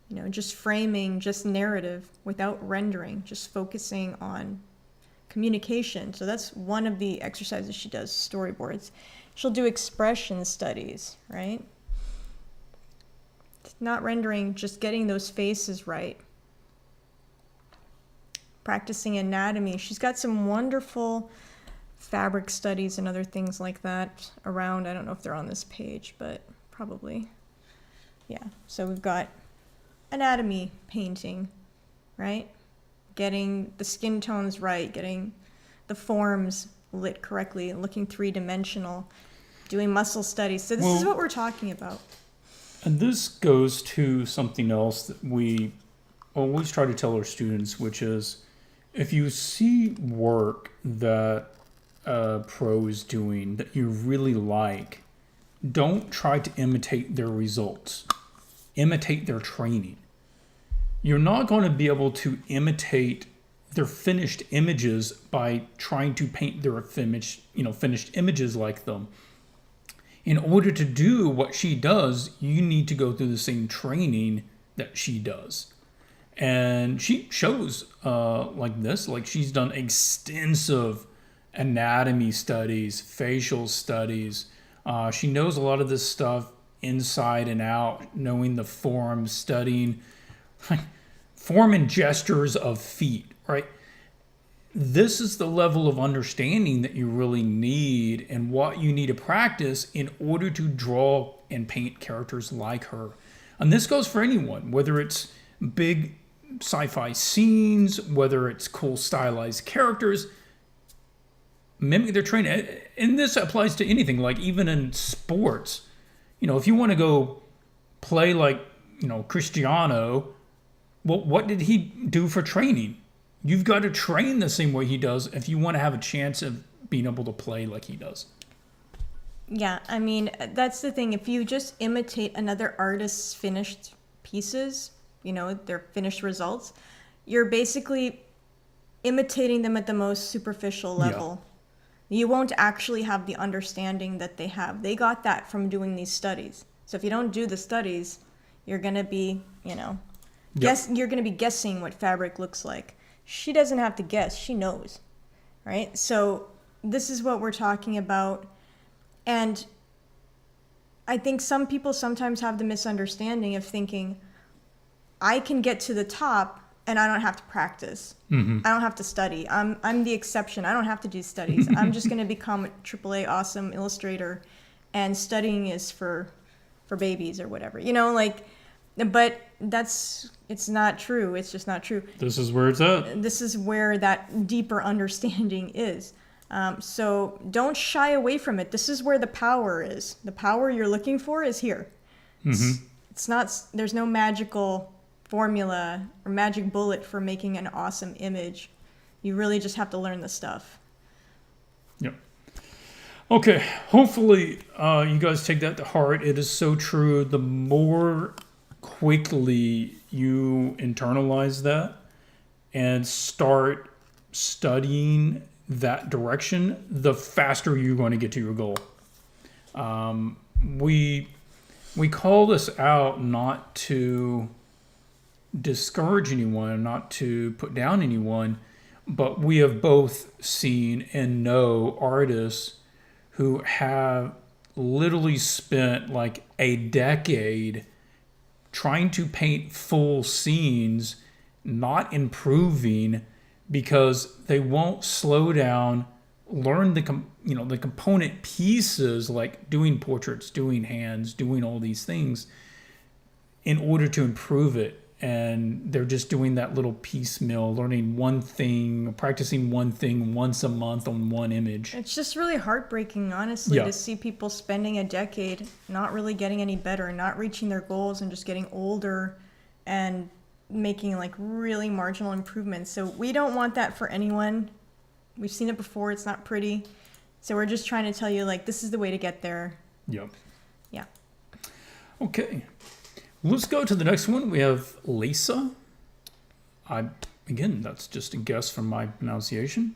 You know, just framing, just narrative without rendering, just focusing on communication. So that's one of the exercises she does, storyboards. She'll do expression studies, right? Not rendering, just getting those faces right. Practicing anatomy. She's got some wonderful fabric studies and other things like that around. I don't know if they're on this page, but probably. Yeah, so we've got anatomy painting, right? Getting the skin tones right, getting the forms lit correctly, looking three-dimensional, doing muscle studies. So this is what we're talking about. And this goes to something else that we always try to tell our students, which is if you see work that a pro is doing that you really like, don't try to imitate their results. Imitate their training. You're not going to be able to imitate their finished images by trying to paint their finished images like them. In order to do what she does, you need to go through the same training that she does. And she shows like this, like she's done extensive anatomy studies, facial studies. She knows a lot of this stuff inside and out, knowing the form, studying form and gestures of feet, right? This is the level of understanding that you really need and what you need to practice in order to draw and paint characters like her. And this goes for anyone, whether it's big sci-fi scenes, whether it's cool stylized characters, mimic their training. And this applies to anything, like even in sports. You know, if you want to go play like, Cristiano, well, what did he do for training? You've got to train the same way he does if you want to have a chance of being able to play like he does. Yeah, I mean, that's the thing. If you just imitate another artist's finished pieces, their finished results, you're basically imitating them at the most superficial level. Yeah. You won't actually have the understanding that they have. They got that from doing these studies. So if you don't do the studies, you're going to be, you're going to be guessing what fabric looks like. She doesn't have to guess. She knows, right? So this is what we're talking about. And I think some people sometimes have the misunderstanding of thinking, I can get to the top and I don't have to practice. Mm-hmm. I don't have to study. I'm the exception. I don't have to do studies. I'm just going to become a AAA awesome illustrator, and studying is for babies or whatever. But it's not true. It's just not true. This is where it's at. This is where that deeper understanding is. So don't shy away from it. This is where the power is. The power you're looking for is here. Mm-hmm. It's not, there's no magical formula or magic bullet for making an awesome image. You really just have to learn the stuff. Yep. Okay. Hopefully you guys take that to heart. It is so true. The more quickly you internalize that and start studying that direction, the faster you're going to get to your goal. We call this out not to discourage anyone, not to put down anyone, but we have both seen and know artists who have literally spent like a decade trying to paint full scenes, not improving because they won't slow down, learn the component pieces, like doing portraits, doing hands, doing all these things in order to improve it. And they're just doing that little piecemeal, learning one thing, practicing one thing once a month on one image. It's just really heartbreaking, honestly, to see people spending a decade not really getting any better, not reaching their goals, and just getting older and making like really marginal improvements. So we don't want that for anyone. We've seen it before. It's not pretty. So we're just trying to tell you, like, this is the way to get there. Yep. Yeah. Okay. Let's go to the next one. We have Lisa. Again, that's just a guess from my pronunciation.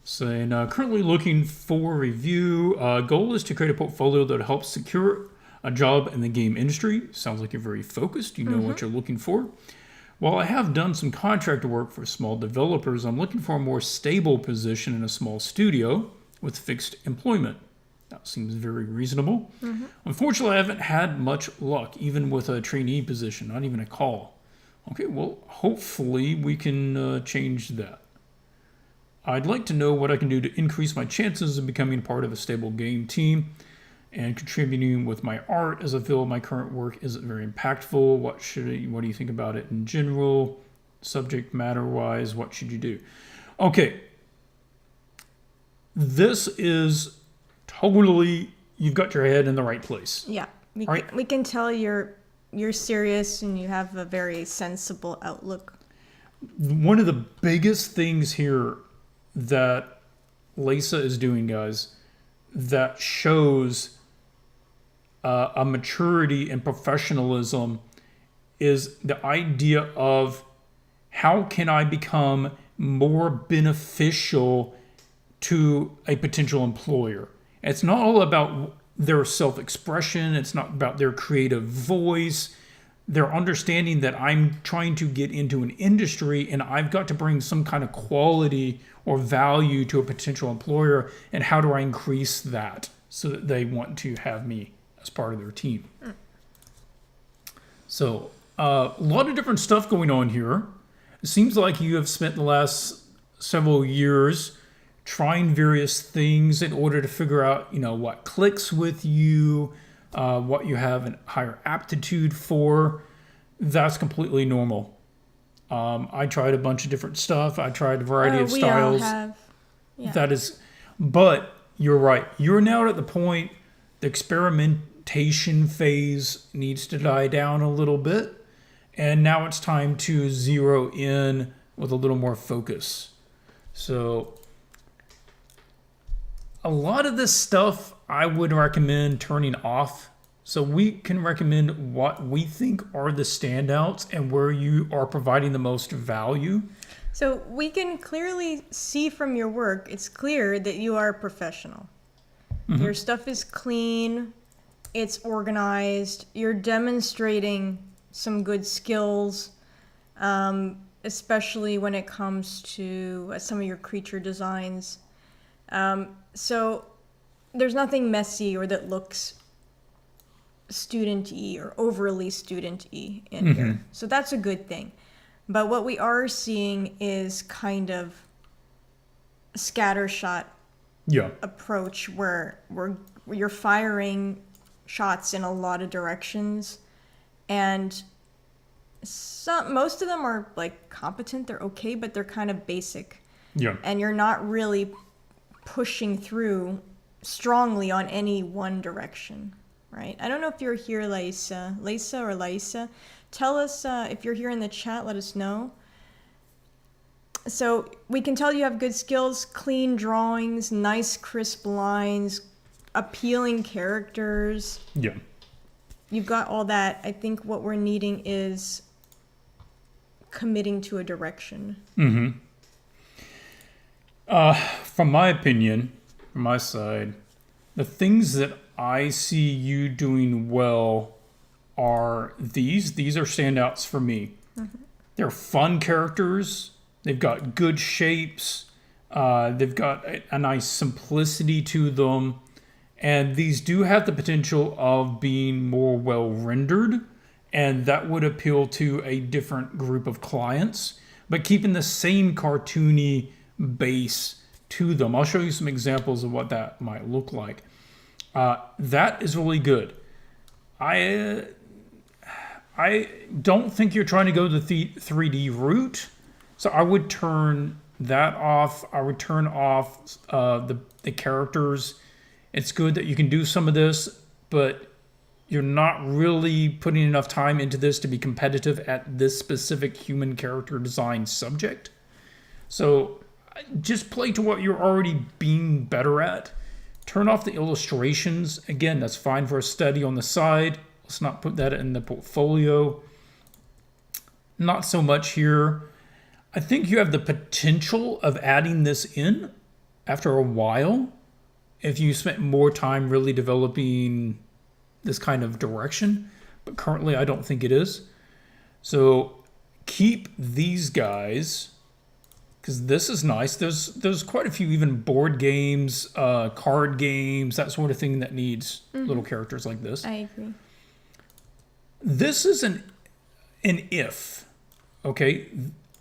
Saying, currently looking for review. Goal is to create a portfolio that helps secure a job in the game industry. Sounds like you're very focused. You know what you're looking for. While I have done some contract work for small developers, I'm looking for a more stable position in a small studio with fixed employment. That seems very reasonable. Unfortunately, I haven't had much luck, even with a trainee position, not even a call. Okay, well, hopefully we can change that. I'd like to know what I can do to increase my chances of becoming part of a stable game team and contributing with my art, as I feel my current work isn't very impactful. What do you think about it in general? Subject matter wise, what should you do? Okay. This is totally, you've got your head in the right place. Yeah. We can tell you're serious and you have a very sensible outlook. One of the biggest things here that Lisa is doing, guys, that shows a maturity and professionalism is the idea of how can I become more beneficial to a potential employer. It's not all about their self-expression. It's not about their creative voice. They're understanding that I'm trying to get into an industry and I've got to bring some kind of quality or value to a potential employer, and how do I increase that so that they want to have me as part of their team. So a lot of different stuff going on here. It seems like you have spent the last several years trying various things in order to figure out, what clicks with you, what you have a higher aptitude for. That's completely normal. I tried a bunch of different stuff. I tried a variety of styles. We all have. Yeah. That is, but you're right. You're now at the point, the experimentation phase needs to die down a little bit. And now it's time to zero in with a little more focus. So a lot of this stuff I would recommend turning off. So we can recommend what we think are the standouts and where you are providing the most value. So we can clearly see from your work, it's clear that you are a professional. Your stuff is clean, it's organized, you're demonstrating some good skills, especially when it comes to some of your creature designs. So there's nothing messy or that looks student-y or overly student-y in here. So that's a good thing. But what we are seeing is kind of a scattershot approach where you're firing shots in a lot of directions, and most of them are like competent, they're okay, but they're kind of basic. Yeah. And you're not really pushing through strongly on any one direction. Right. I don't know if you're here, Lisa or Lisa. Tell us if you're here in the chat. Let us know. So we can tell you have good skills, clean drawings, nice crisp lines, appealing characters. Yeah. You've got all that. I think what we're needing is committing to a direction. From my opinion, from my side, the things that I see you doing well are these. These are standouts for me. They're fun characters. They've got good shapes. They've got a nice simplicity to them. And these do have the potential of being more well rendered. And that would appeal to a different group of clients. But keeping the same cartoony base to them. I'll show you some examples of what that might look like. That is really good. I don't think you're trying to go the 3D route, so I would turn that off. I would turn off the characters. It's good that you can do some of this, but you're not really putting enough time into this to be competitive at this specific human character design subject. So just play to what you're already being better at. Turn off the illustrations. Again, that's fine for a study on the side. Let's not put that in the portfolio. Not so much here. I think you have the potential of adding this in after a while, if you spent more time really developing this kind of direction, but currently I don't think it is. So keep these guys, because this is nice. There's quite a few even board games, card games, that sort of thing that needs little characters like this. I agree. This is an if, okay?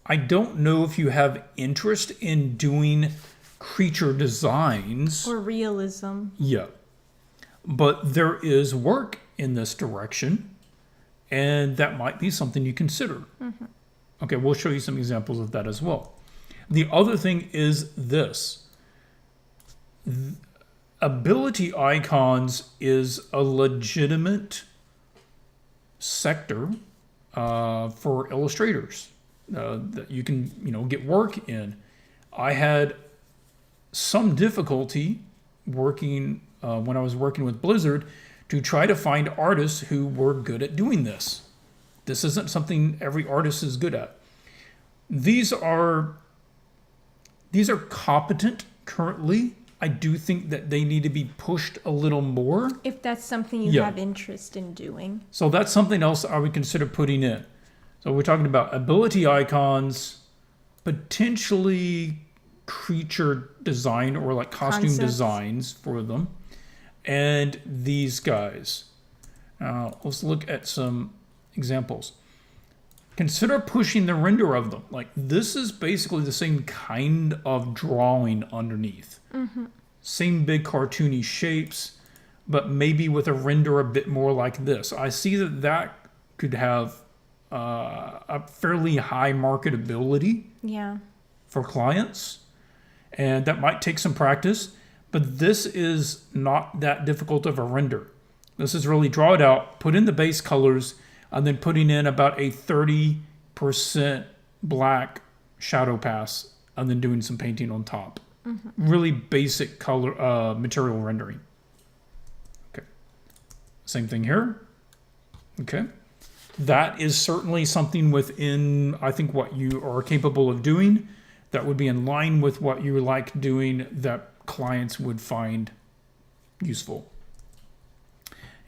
I don't know if you have interest in doing creature designs. Or realism. Yeah. But there is work in this direction, and that might be something you consider. Okay, we'll show you some examples of that as well. The other thing is this. Ability icons is a legitimate sector for illustrators that you can, get work in. I had some difficulty working when I was working with Blizzard to try to find artists who were good at doing this. This isn't something every artist is good at. These are competent currently. I do think that they need to be pushed a little more. If that's something you have interest in doing. So that's something else I would consider putting in. So we're talking about ability icons, potentially creature design or like costume designs for them, and these guys. Let's look at some examples. Consider pushing the render of them. Like, this is basically the same kind of drawing underneath. Same big cartoony shapes, but maybe with a render a bit more like this. I see that could have a fairly high marketability for clients, and that might take some practice, but this is not that difficult of a render. This is really draw it out, put in the base colors, and then putting in about a 30% black shadow pass, and then doing some painting on top. Really basic color material rendering. Okay, same thing here. Okay, that is certainly something within, I think, what you are capable of doing. That would be in line with what you like doing, that clients would find useful.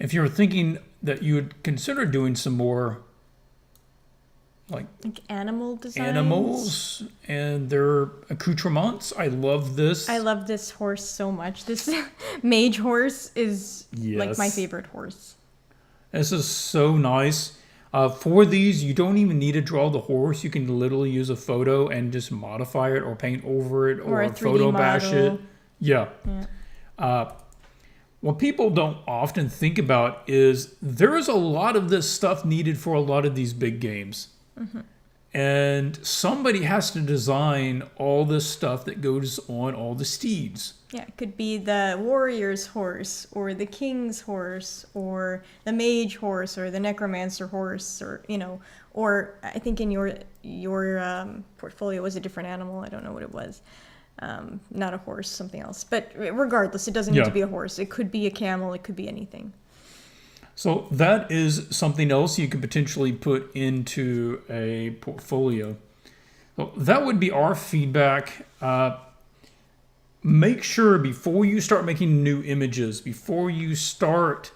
If you're thinking that you would consider doing some more like animal designs. Animals and their accoutrements. I love this. I love this horse so much. This mage horse is like my favorite horse. This is so nice. For these, you don't even need to draw the horse. You can literally use a photo and just modify it or paint over it or a 3D photo bash model. it. Yeah. What people don't often think about is there is a lot of this stuff needed for a lot of these big games. And somebody has to design all this stuff that goes on all the steeds. Yeah, it could be the warrior's horse or the king's horse or the mage horse or the necromancer horse, or or I think in your portfolio was a different animal. I don't know what it was. Not a horse, something else. But regardless, it doesn't need to be a horse. It could be a camel. It could be anything. So that is something else you could potentially put into a portfolio. So that would be our feedback. Make sure before you start making new images, before you start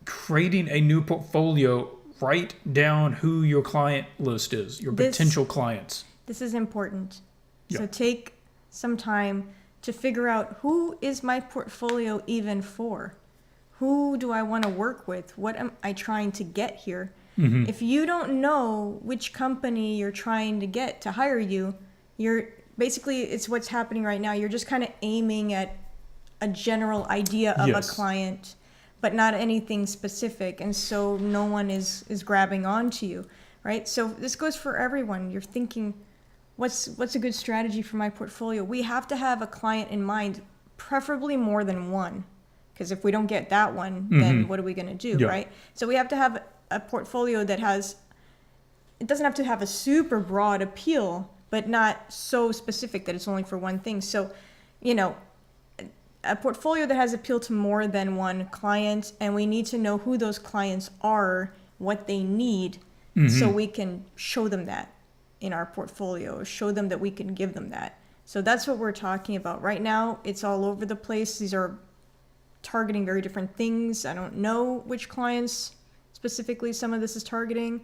creating a new portfolio, write down who your client list is, your potential clients. This is important. So take some time to figure out, who is my portfolio even for? Who do I want to work with? What am I trying to get here? If you don't know which company you're trying to get to hire you, basically, it's what's happening right now. You're just kind of aiming at a general idea of a client, but not anything specific. And so no one is grabbing onto you, right? So this goes for everyone. You're thinking, what's a good strategy for my portfolio? We have to have a client in mind, preferably more than one. Because if we don't get that one, then what are we going to do, right? So we have to have a portfolio that it doesn't have to have a super broad appeal, but not so specific that it's only for one thing. So, a portfolio that has appeal to more than one client, and we need to know who those clients are, what they need, so we can show them that in our portfolio, show them that we can give them that. So that's what we're talking about. Right now, it's all over the place. These are targeting very different things. I don't know which clients specifically some of this is targeting.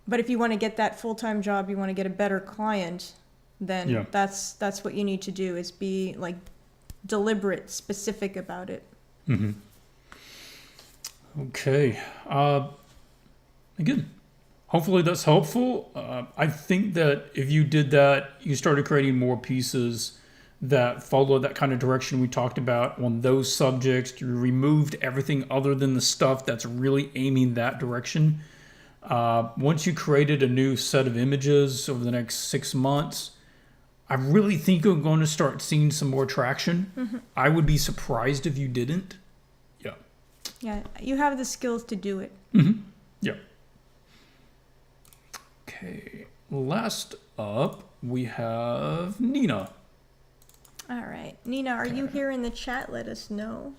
But if you want to get that full-time job, you want to get a better client, then that's what you need to do, is be like deliberate, specific about it. Mm-hmm. Okay. Again, hopefully that's helpful. I think that if you did that, you started creating more pieces that follow that kind of direction we talked about on those subjects. You removed everything other than the stuff that's really aiming that direction. Once you created a new set of images over the next 6 months, I really think you're going to start seeing some more traction. Mm-hmm. I would be surprised if you didn't. Yeah. Yeah, you have the skills to do it. Mm-hmm. Yeah. Okay. Last up, we have Nina. All right. Nina, are you here in the chat? Let us know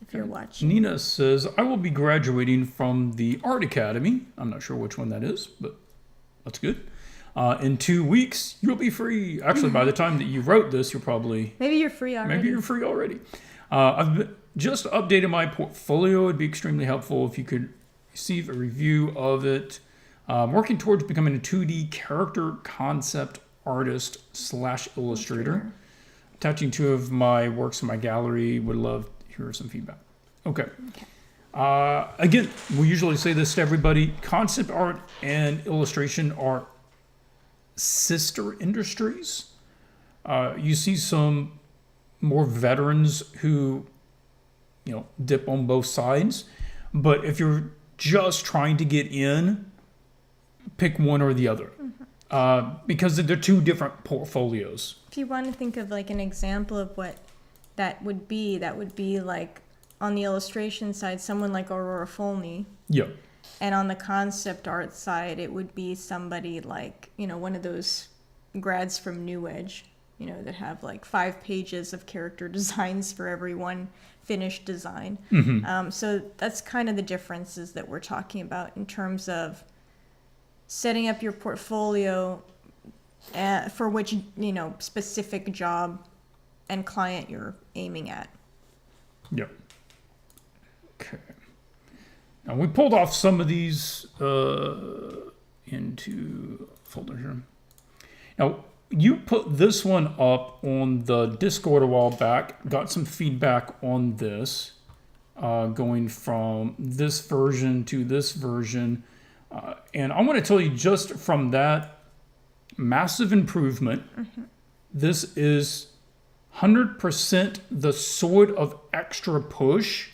if you're watching. Nina says, I will be graduating from the Art Academy. I'm not sure which one that is, but that's good. In 2 weeks, you'll be free. Actually, by the time that you wrote this, you're probably... Maybe you're free already. Maybe you're free already. I've just updated my portfolio. It'd be extremely helpful if you could receive a review of it. Working towards becoming a 2D character concept artist / illustrator. Attaching 2 of my works in my gallery. Would love to hear some feedback. Okay. Again, we usually say this to everybody. Concept art and illustration are sister industries. You see some more veterans who, dip on both sides. But if you're just trying to get in, pick one or the other. Because they're 2 different portfolios. If you want to think of like an example of what that would be like on the illustration side, someone like Aurora Folney. Yeah. And on the concept art side, it would be somebody like, one of those grads from New Edge, that have like 5 pages of character designs for every one finished design. Mm-hmm. So that's kind of the differences that we're talking about in terms of setting up your portfolio for which, specific job and client you're aiming at. Yep. Okay. Now we pulled off some of these into a folder here. Now you put this one up on the Discord a while back, got some feedback on this, going from this version to this version. And I want to tell you, just from that, massive improvement. Mm-hmm. This is 100% the sort of extra push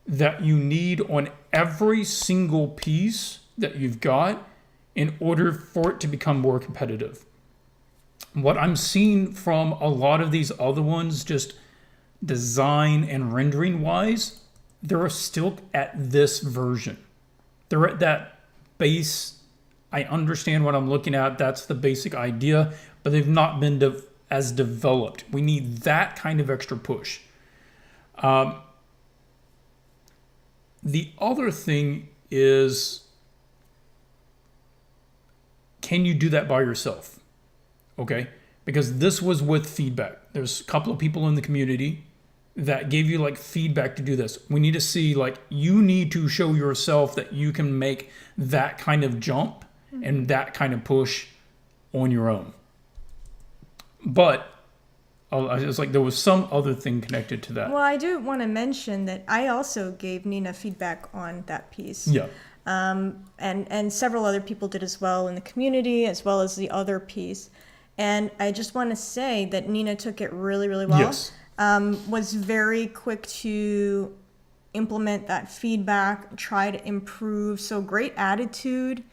that you need on every single piece that you've got in order for it to become more competitive. What I'm seeing from a lot of these other ones, just design and rendering wise, they're still at this version. They're at that base. I understand what I'm looking at. That's the basic idea, but they've not been as developed. We need that kind of extra push. The other thing is, can you do that by yourself? Okay, because this was with feedback. There's a couple of people in the community that gave you like feedback to do this. We need to see, like, you need to show yourself that you can make that kind of jump and that kind of push on your own. But it's like there was some other thing connected to that. Well, I do want to mention that I also gave Nina feedback on that piece. Yeah. And several other people did as well in the community, as well as the other piece. And I just want to say that Nina took it really, really well. Yes. Was very quick to implement that feedback, try to improve. So great attitude,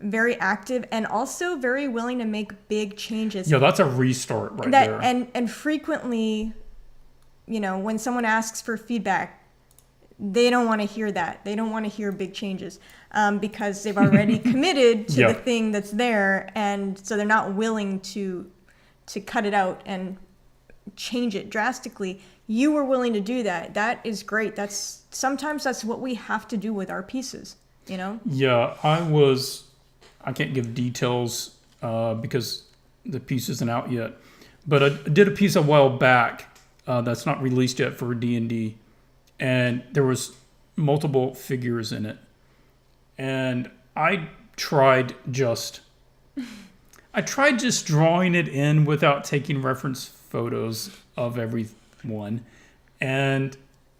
very active, and also very willing to make big changes. Yeah, that's a restart right there. And frequently, when someone asks for feedback, they don't want to hear that. They don't want to hear big changes because they've already committed to the thing that's there, and so they're not willing to cut it out and change it drastically. You were willing to do that. That is great. Sometimes that's what we have to do with our pieces, Yeah, I can't give details because the piece isn't out yet. But I did a piece a while back that's not released yet for D&D, and there was multiple figures in it. And I tried just drawing it in without taking reference photos of everyone, and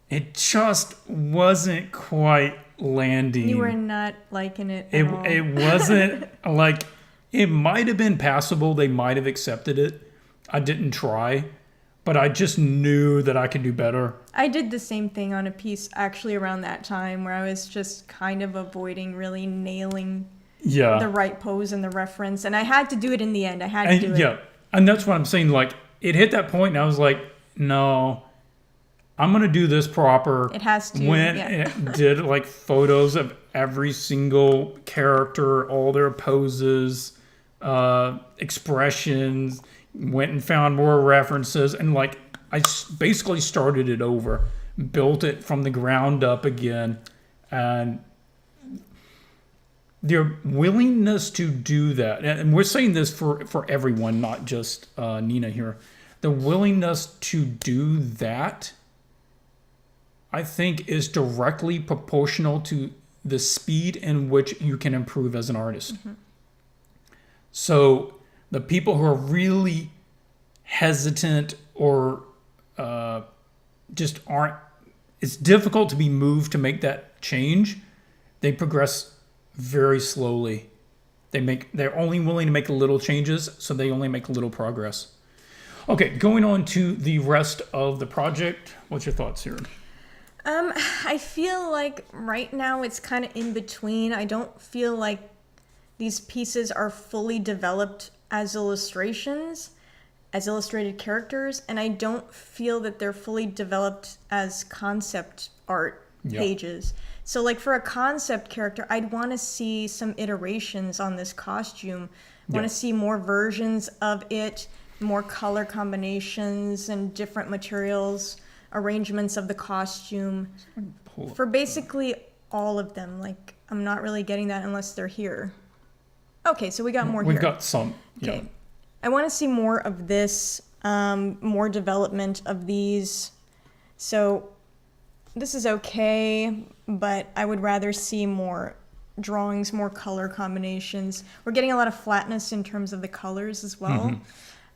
it just wasn't quite landing. You were not liking it at all. It wasn't like, it might have been passable. They might have accepted it. I didn't try, but I just knew that I could do better. I did the same thing on a piece actually around that time where I was just kind of avoiding really nailing the right pose and the reference. And I had to do it in the end. I had to do it. Yeah. And that's what I'm saying. Like, it hit that point and I was like, no, I'm going to do this proper. It has to. It did like photos of every single character, all their poses, expressions, went and found more references. And like, I basically started it over, built it from the ground up again. And their willingness to do that, and we're saying this for everyone, not just Nina here, the willingness to do that, I think, is directly proportional to the speed in which you can improve as an artist. Mm-hmm. So the people who are really hesitant or just aren't, it's difficult to be moved to make that change. They progress very slowly. They're only willing to make little changes, so they only make little progress. Okay, going on to the rest of the project. What's your thoughts here? I feel like right now it's kind of in between. I don't feel like these pieces are fully developed as illustrations, as illustrated characters, and I don't feel that they're fully developed as concept art pages. So like for a concept character, I'd want to see some iterations on this costume. I want to see more versions of it, more color combinations and different materials, arrangements of the costume for basically all of them. Like, I'm not really getting that unless they're here. Okay, so we got more here. We've got some. Okay. I want to see more of this, more development of these. So this is okay, but I would rather see more drawings, more color combinations. We're getting a lot of flatness in terms of the colors as well.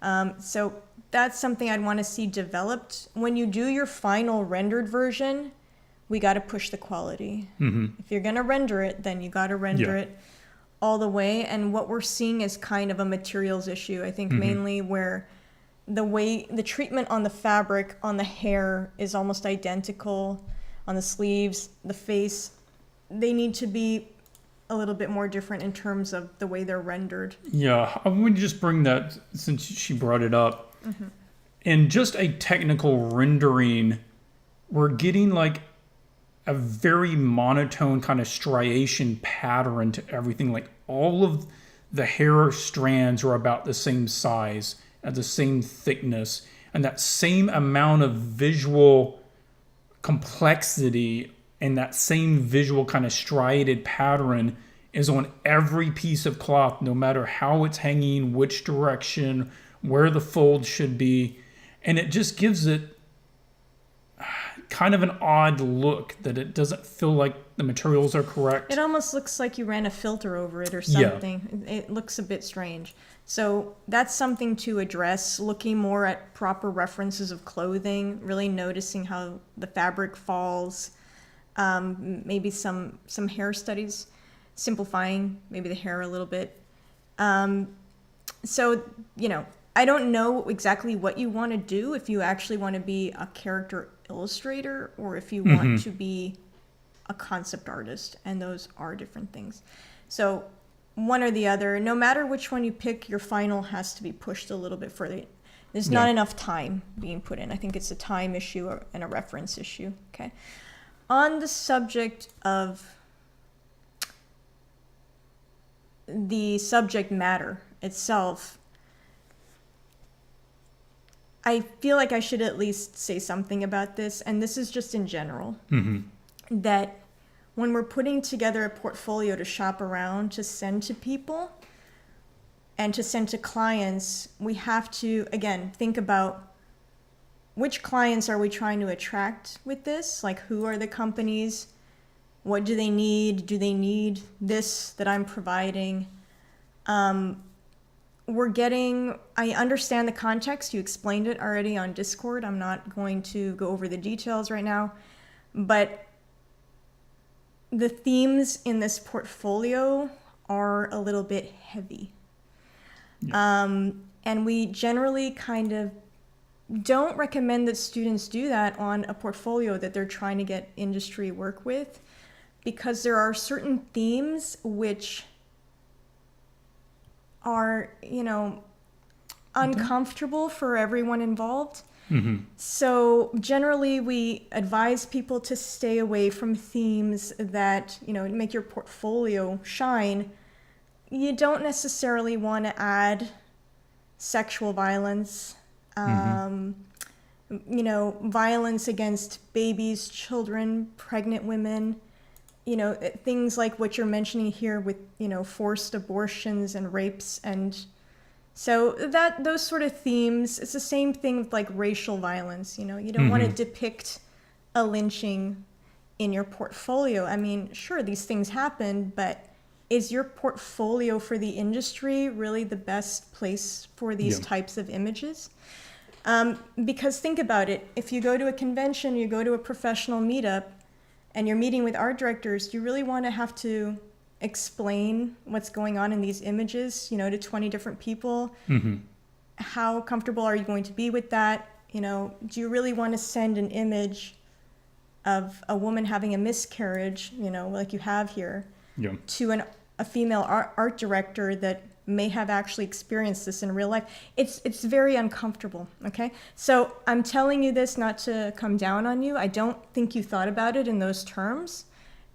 Mm-hmm. So that's something I'd want to see developed. When you do your final rendered version, we got to push the quality. Mm-hmm. If you're going to render it, then you got to render it all the way. And what we're seeing is kind of a materials issue, I think, mainly where the treatment on the fabric, on the hair is almost identical, on the sleeves, the face. They need to be a little bit more different in terms of the way they're rendered. Yeah, I would just bring that, since she brought it up. Mm-hmm. In just a technical rendering, we're getting like a very monotone kind of striation pattern to everything. Like all of the hair strands are about the same size, at the same thickness, and that same amount of visual complexity and that same visual kind of striated pattern is on every piece of cloth, no matter how it's hanging, which direction, where the fold should be. And it just gives it kind of an odd look, that it doesn't feel like the materials are correct. It almost looks like you ran a filter over it or something. Yeah. It looks a bit strange. So that's something to address, looking more at proper references of clothing, really noticing how the fabric falls, maybe some hair studies, simplifying maybe the hair a little bit. So, I don't know exactly what you want to do, if you actually want to be a character illustrator or if you want to be a concept artist, and those are different things. So one or the other, no matter which one you pick, your final has to be pushed a little bit further. There's not enough time being put in. I think it's a time issue and a reference issue. Okay. On the subject of the subject matter itself, I feel like I should at least say something about this, and this is just in general, that when we're putting together a portfolio to shop around, to send to people, and to send to clients, we have to, again, think about which clients are we trying to attract with this? Like, who are the companies? What do they need? Do they need this that I'm providing? I understand the context. You explained it already on Discord. I'm not going to go over the details right now, but the themes in this portfolio are a little bit heavy. Yeah. And we generally kind of don't recommend that students do that on a portfolio that they're trying to get industry work with, because there are certain themes which are, uncomfortable for everyone involved. Mm-hmm. So generally we advise people to stay away from themes that, make your portfolio shine. You don't necessarily want to add sexual violence, violence against babies, children, pregnant women, things like what you're mentioning here with, forced abortions and rapes. And so those sort of themes, it's the same thing with like racial violence. You don't want to depict a lynching in your portfolio. I mean, sure, these things happen, but is your portfolio for the industry really the best place for these types of images? Because think about it. If you go to a convention, you go to a professional meetup, and you're meeting with art directors, you really want to have to explain what's going on in these images, to 20 different people. Mm-hmm. How comfortable are you going to be with that? Do you really want to send an image of a woman having a miscarriage, like you have here, to a female art director that may have actually experienced this in real life? It's very uncomfortable, okay? So I'm telling you this not to come down on you. I don't think you thought about it in those terms,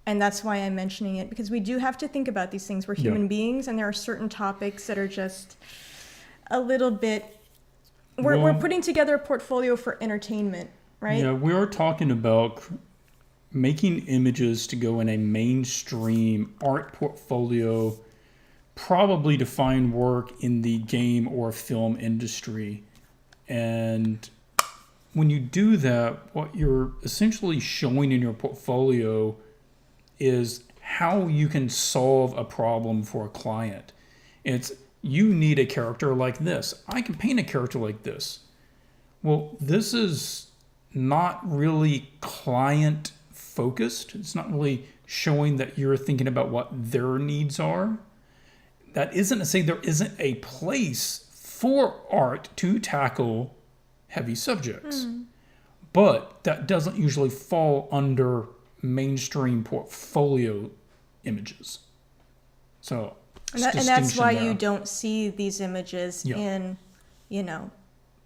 and that's why I'm mentioning it, because we do have to think about these things. We're human beings, and there are certain topics that are just a little bit... We're putting together a portfolio for entertainment, right? Yeah, we are talking about making images to go in a mainstream art portfolio, probably to find work in the game or film industry. And when you do that, what you're essentially showing in your portfolio is how you can solve a problem for a client. It's, you need a character like this. I can paint a character like this. Well, this is not really client focused. It's not really showing that you're thinking about what their needs are. That isn't to say there isn't a place for art to tackle heavy subjects. But that doesn't usually fall under mainstream portfolio images. So, and that's why you don't see these images in,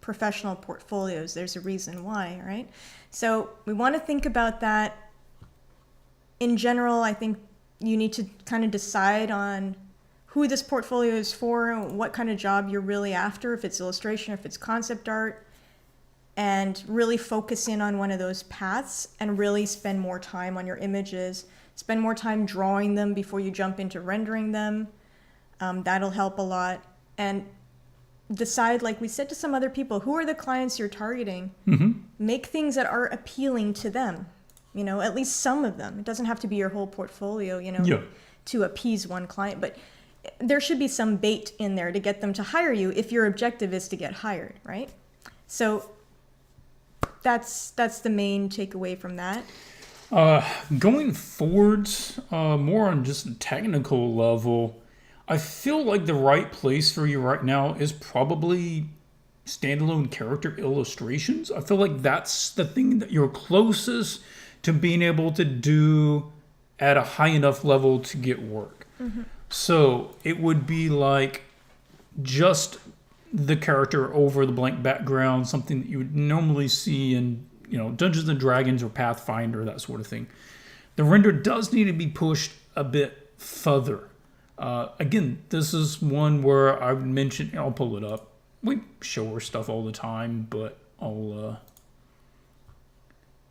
professional portfolios. There's a reason why, right? So we want to think about that. In general, I think you need to kind of decide on who this portfolio is for, what kind of job you're really after, if it's illustration, if it's concept art, and really focus in on one of those paths and really spend more time on your images. Spend more time drawing them before you jump into rendering them. That'll help a lot. And decide, like we said to some other people, who are the clients you're targeting? Mm-hmm. Make things that are appealing to them. At least some of them. It doesn't have to be your whole portfolio, to appease one client. But there should be some bait in there to get them to hire you if your objective is to get hired, right? So that's the main takeaway from that. Going forwards, more on just a technical level, I feel like the right place for you right now is probably standalone character illustrations. I feel like that's the thing that you're closest to being able to do at a high enough level to get work. Mm-hmm. So it would be like just the character over the blank background, something that you would normally see in, Dungeons and Dragons or Pathfinder, that sort of thing. The render does need to be pushed a bit further. Again, this is one where I would mention, I'll pull it up. We show her stuff all the time, but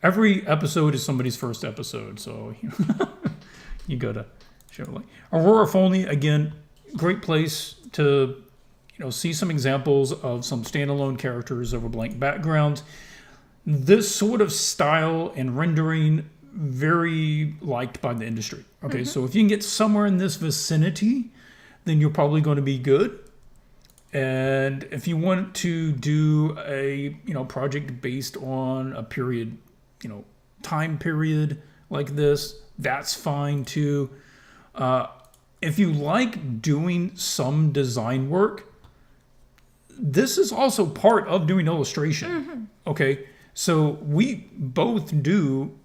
every episode is somebody's first episode, so you gotta show. Like Aurora Foley, again, great place to see some examples of some standalone characters over blank backgrounds. This sort of style and rendering, very liked by the industry. Okay, so if you can get somewhere in this vicinity, then you're probably going to be good. And if you want to do a project based on a period, time period like this, that's fine too. If you like doing some design work, this is also part of doing illustration. Okay, so we both do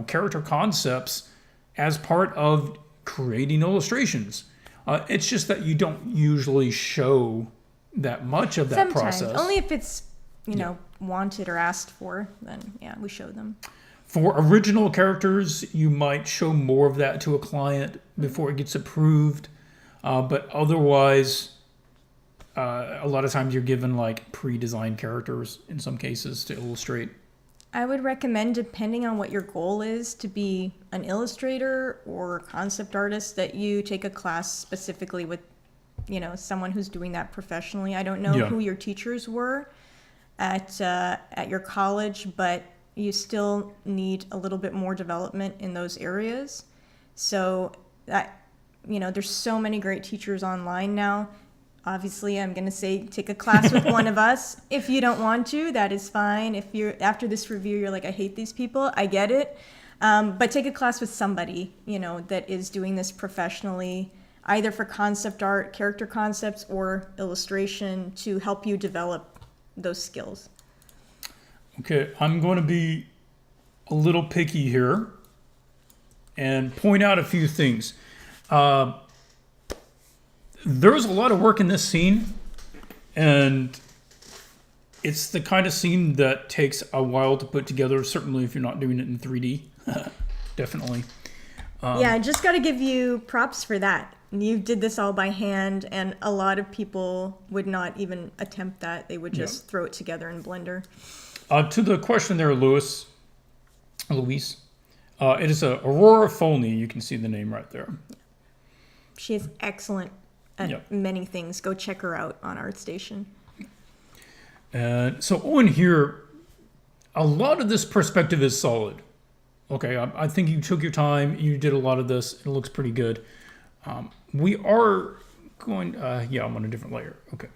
character concepts as part of creating illustrations. It's just that you don't usually show that much of that Sometimes, process. only if it's wanted or asked for, then we show them. For original characters, you might show more of that to a client before it gets approved. But otherwise, a lot of times you're given like pre-designed characters in some cases to illustrate. I would recommend, depending on what your goal is, to be an illustrator or concept artist, that you take a class specifically with, someone who's doing that professionally. I don't know who your teachers were at your college, but you still need a little bit more development in those areas. So that, there's so many great teachers online now. Obviously, I'm going to say take a class with one of us. If you don't want to, that is fine. If after this review, you're like, I hate these people, I get it. But take a class with somebody, that is doing this professionally, either for concept art, character concepts, or illustration to help you develop those skills. Okay, I'm going to be a little picky here and point out a few things. There's a lot of work in this scene, and it's the kind of scene that takes a while to put together, certainly if you're not doing it in 3D. Definitely. I just got to give you props for that. You did this all by hand, and a lot of people would not even attempt that. They would just throw it together in Blender. To the question there, Luis, it is Aurora Folney. You can see the name right there. She is excellent at many things. Go check her out on ArtStation. And so on here, a lot of this perspective is solid. Okay, I think you took your time. You did a lot of this. It looks pretty good. We are going... I'm on a different layer. Okay.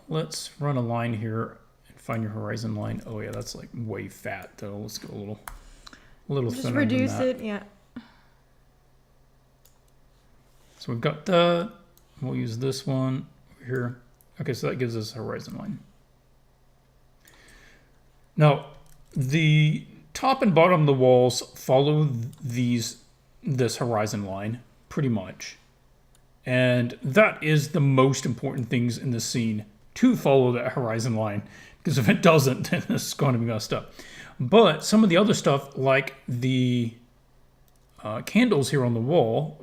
Let's run a line here and find your horizon line. Oh, yeah, that's like way fat, though. Let's go a little just thinner reduce than that. it, yeah. So we've got that. We'll use this one over here. Okay, so that gives us a horizon line. Now, the top and bottom of the walls follow this horizon line pretty much. And that is the most important things in the scene, to follow that horizon line. Because if it doesn't, then it's going to be messed up. But some of the other stuff, like the candles here on the wall,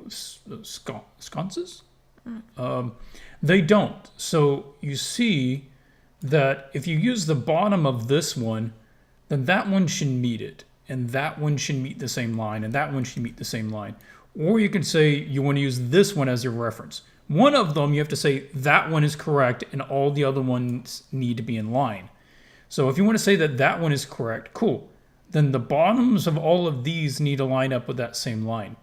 sconces, they don't. So you see that if you use the bottom of this one, then that one should meet it, and that one should meet the same line, and that one should meet the same line. Or you can say you want to use this one as your reference. One of them, you have to say that one is correct, and all the other ones need to be in line. So if you want to say that that one is correct, cool. Then the bottoms of all of these need to line up with that same line.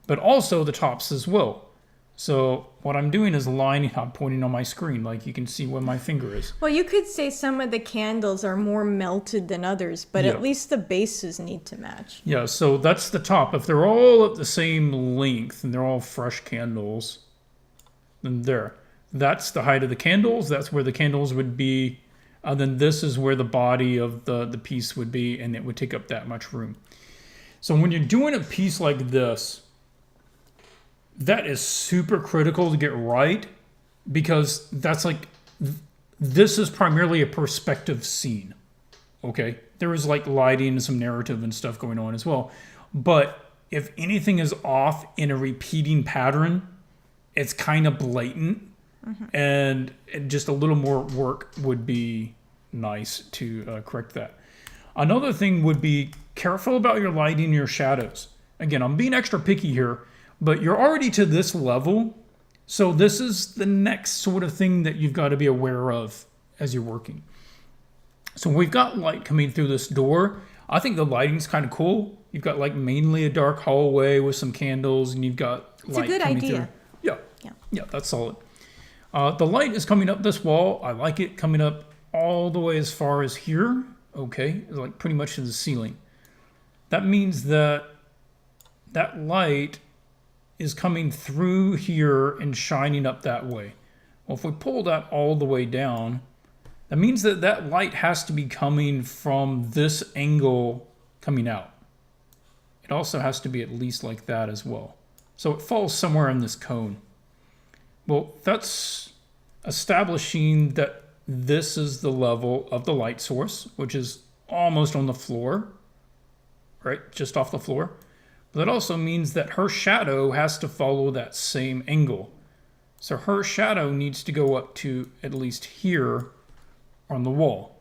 But also the tops as well. So what I'm doing is I'm pointing on my screen, like you can see where my finger is. Well, you could say some of the candles are more melted than others, but at least the bases need to match. Yeah, so that's the top. If they're all at the same length and they're all fresh candles, then that's the height of the candles. That's where the candles would be. Then this is where the body of the piece would be, and it would take up that much room. So when you're doing a piece like this, that is super critical to get right, because that's like, this is primarily a perspective scene. Okay, there is like lighting and some narrative and stuff going on as well. But if anything is off in a repeating pattern, it's kind of blatant. And just a little more work would be nice to correct that. Another thing would be careful about your lighting and your shadows. Again, I'm being extra picky here, but you're already to this level, So this is the next sort of thing that you've got to be aware of as you're working. So we've got light coming through this door. I think the lighting's kind of cool. You've got like mainly a dark hallway with some candles, and you've got It's a light good coming idea. through. Yeah, that's solid. The light is coming up this wall. I like it coming up all the way as far as here. Okay, like pretty much to the ceiling. That means that that light is coming through here and shining up that way. Well, if we pull that all the way down, that means that that light has to be coming from this angle coming out. It also has to be at least like that as well. So it falls somewhere in this cone. Well, that's establishing that this is the level of the light source, which is almost on the floor, right? Just off the floor. But that also means that her shadow has to follow that same angle. So her shadow needs to go up to at least here on the wall,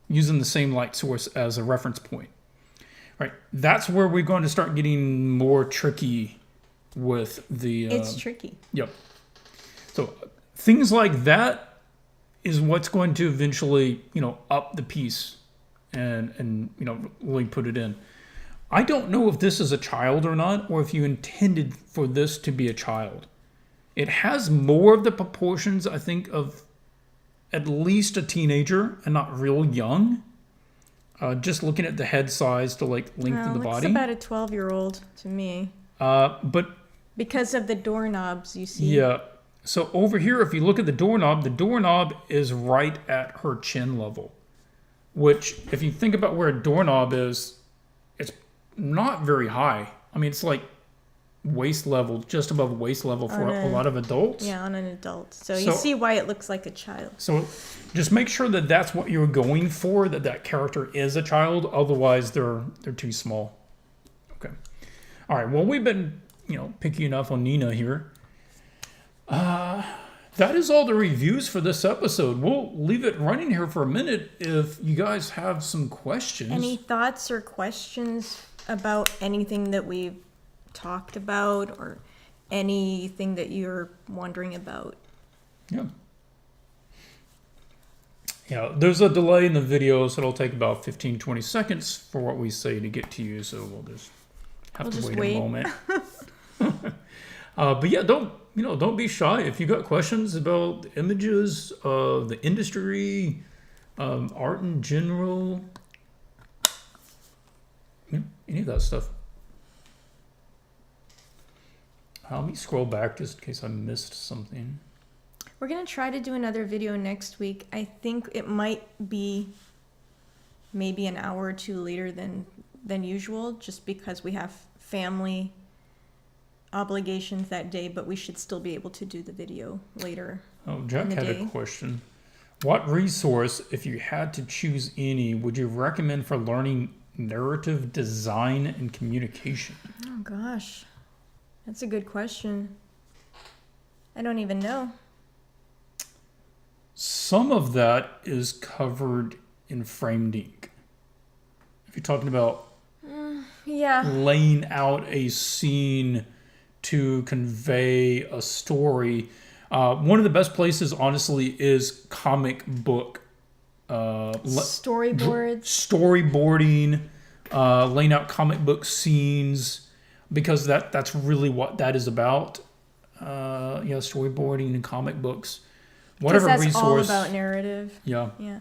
using the same light source as a reference point. Right, that's where we're going to start getting more tricky with the... It's tricky. Yep. So things like that is what's going to eventually, up the piece and really put it in. I don't know if this is a child or not, or if you intended for this to be a child. It has more of the proportions, I think, of at least a teenager and not real young. Just looking at the head size to length of the body. Looks about a 12-year-old to me. But because of the doorknobs, you see. Yeah. So over here, if you look at the doorknob is right at her chin level. Which, if you think about where a doorknob is, it's not very high. I mean, it's like waist level, just above waist level for a lot of adults. Yeah, on an adult. So you see why it looks like a child. So just make sure that that's what you're going for, that character is a child. Otherwise, they're too small. Okay. All right. Well, we've been, picky enough on Nina here. That is all the reviews for this episode. We'll leave it running here for a minute if you guys have some questions. Any thoughts or questions about anything that we've talked about or anything that you're wondering about? Yeah, there's a delay in the video, so it'll take about 15-20 seconds for what we say to get to you, so we'll just have to wait a moment. But yeah, don't be shy. If you got questions about the images, the industry, art in general, any of that stuff. Let me scroll back just in case I missed something. We're going to try to do another video next week. I think it might be maybe an hour or two later than usual, just because we have family obligations that day, but we should still be able to do the video later. Oh, Jack had a question. What resource, if you had to choose any, would you recommend for learning narrative design and communication? Oh, gosh. That's a good question. I don't even know. Some of that is covered in framed ink. If you're talking about laying out a scene to convey a story, one of the best places, honestly, is comic book storyboarding, laying out comic book scenes. Because that's really what that is about, storyboarding and comic books, whatever that's resource. All about narrative. Yeah. Yeah.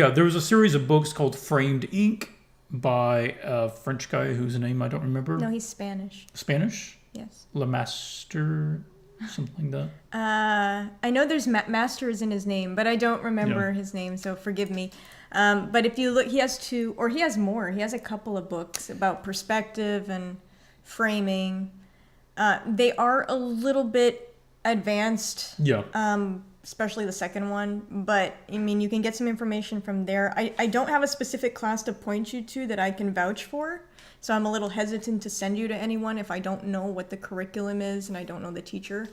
There was a series of books called Framed Ink by a French guy whose name I don't remember. No, he's Spanish. Spanish? Yes. Master, something like that. I know there's Master is in his name, but I don't remember his name, so forgive me. But if you look, he has more. He has a couple of books about perspective and framing. They are a little bit advanced. Yeah. Especially the second one. But, I mean, you can get some information from there. I don't have a specific class to point you to that I can vouch for. So I'm a little hesitant to send you to anyone if I don't know what the curriculum is and I don't know the teacher.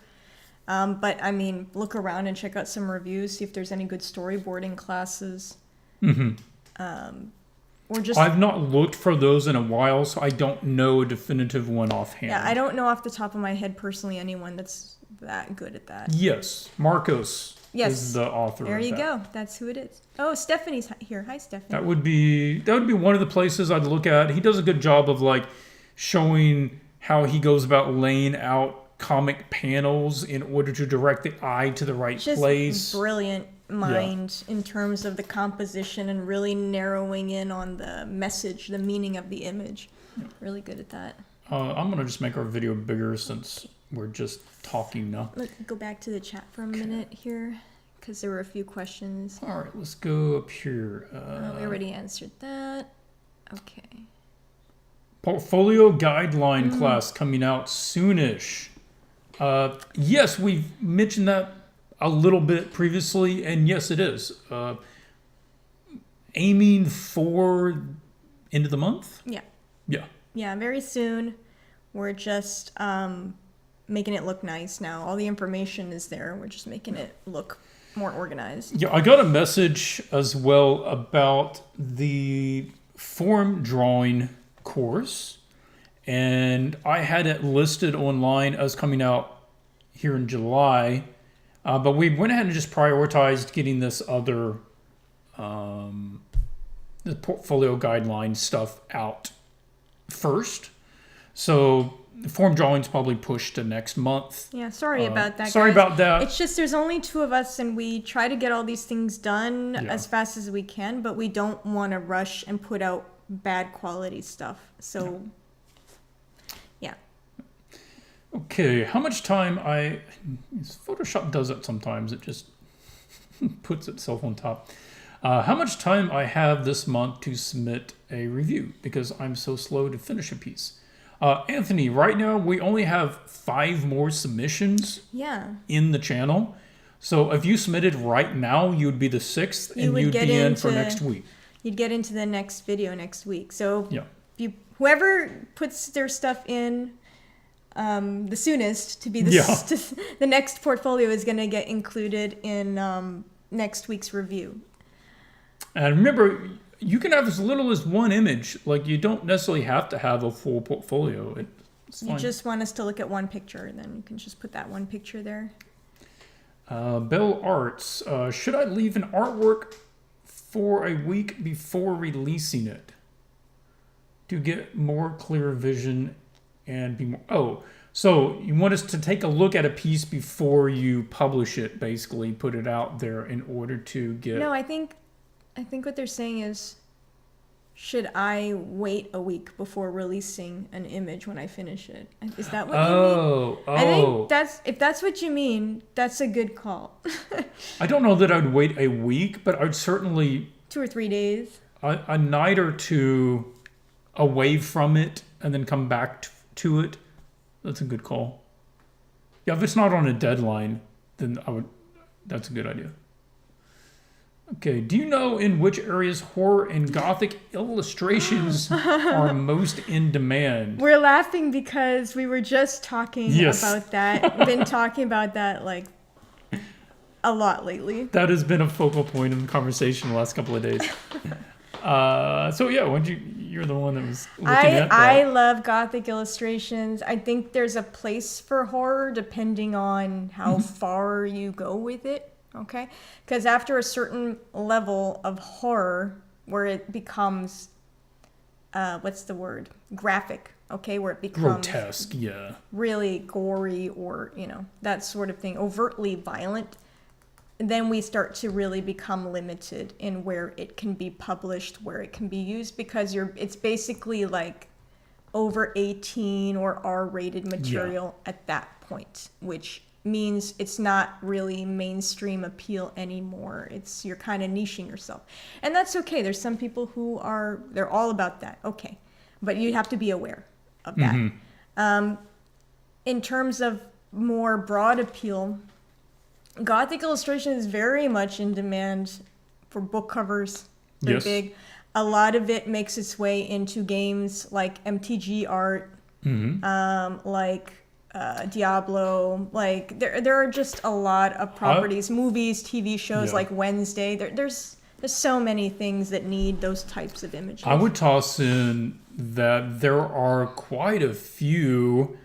But, I mean, look around and check out some reviews, see if there's any good storyboarding classes. Mm-hmm. or just I've not looked for those in a while, so I don't know a definitive one offhand. yeah, I don't know off the top of my head personally anyone that's that good at that. Yes, Marcos Yes. is the author. There of you that. go. That's who it is. Oh, Stephanie's here. Hi, Stephanie. That would be one of the places I'd look at. He does a good job of like showing how he goes about laying out comic panels in order to direct the eye to the right Just place. brilliant mind in terms of the composition and really narrowing in on the message, the meaning of the image. Really good at that. I'm gonna just make our video bigger since we're just talking now. Let's go back to the chat for a minute here because there were a few questions. All right, let's go up here. We already answered that. Okay. Portfolio guideline class coming out soonish. Yes, we've mentioned that a little bit previously, and yes, it is. Aiming for end of the month? Yeah. Yeah. Yeah, very soon. We're just making it look nice now. All the information is there. We're just making it look more organized. Yeah, I got a message as well about the form drawing course, and I had it listed online as coming out here in July, but we went ahead and just prioritized getting this other the portfolio guideline stuff out first. So the form drawing's probably pushed to next month. Yeah, sorry about that, Sorry guys. about that. It's just there's only two of us, and we try to get all these things done Yeah. as fast as we can, but we don't want to rush and put out bad quality stuff. So, yeah. Okay, how much time Photoshop does it sometimes. It just puts itself on top. How much time I have this month to submit a review because I'm so slow to finish a piece. Anthony, right now we only have 5 more submissions Yeah. in the channel. So if you submitted right now, you would be the 6th You and would you'd get be in for into- next week. You'd get into the next video next week. So, Yeah. whoever puts their stuff in the soonest to be the, Yeah. the next portfolio is going to get included in next week's review. And remember, you can have as little as 1 image. Like, you don't necessarily have to have a full portfolio. It's You fine. just want us to look at one picture, and then you can just put that one picture there. Bell Arts, should I leave an artwork for a week before releasing it to get more clear vision and be more... Oh, so you want us to take a look at a piece before you publish it, basically, put it out there in order to get... No, I think what they're saying is, should I wait a week before releasing an image when I finish it? Is that what you mean? I think if that's what you mean, that's a good call. I don't know that I'd wait a week, but I'd certainly 2 or 3 days. a night or two away from it and then come back to it. That's a good call. Yeah, if it's not on a deadline, then that's a good idea. Okay, do you know in which areas horror and gothic illustrations are most in demand? We're laughing because we were just talking Yes. about that. We've been talking about that like a lot lately. That has been a focal point in the conversation the last couple of days. So yeah, you're the one that was looking at that. I love gothic illustrations. I think there's a place for horror depending on how far you go with it. Okay, because after a certain level of horror, where it becomes, what's the word? Graphic. Okay, where it becomes Grotesque, yeah. really gory or that sort of thing, overtly violent. Then we start to really become limited in where it can be published, where it can be used, because it's basically like over 18 or R-rated material at that point, which means it's not really mainstream appeal anymore. You're kind of niching yourself. And that's okay. There's some people who they're all about that. Okay. But you have to be aware of that. In terms of more broad appeal, gothic illustration is very much in demand for book covers. They're Yes. big. A lot of it makes its way into games like MTG art, like Diablo. Like there are just a lot of properties, movies, TV shows Yeah. like Wednesday. There's There's so many things that need those types of images. I would toss in that there are quite a few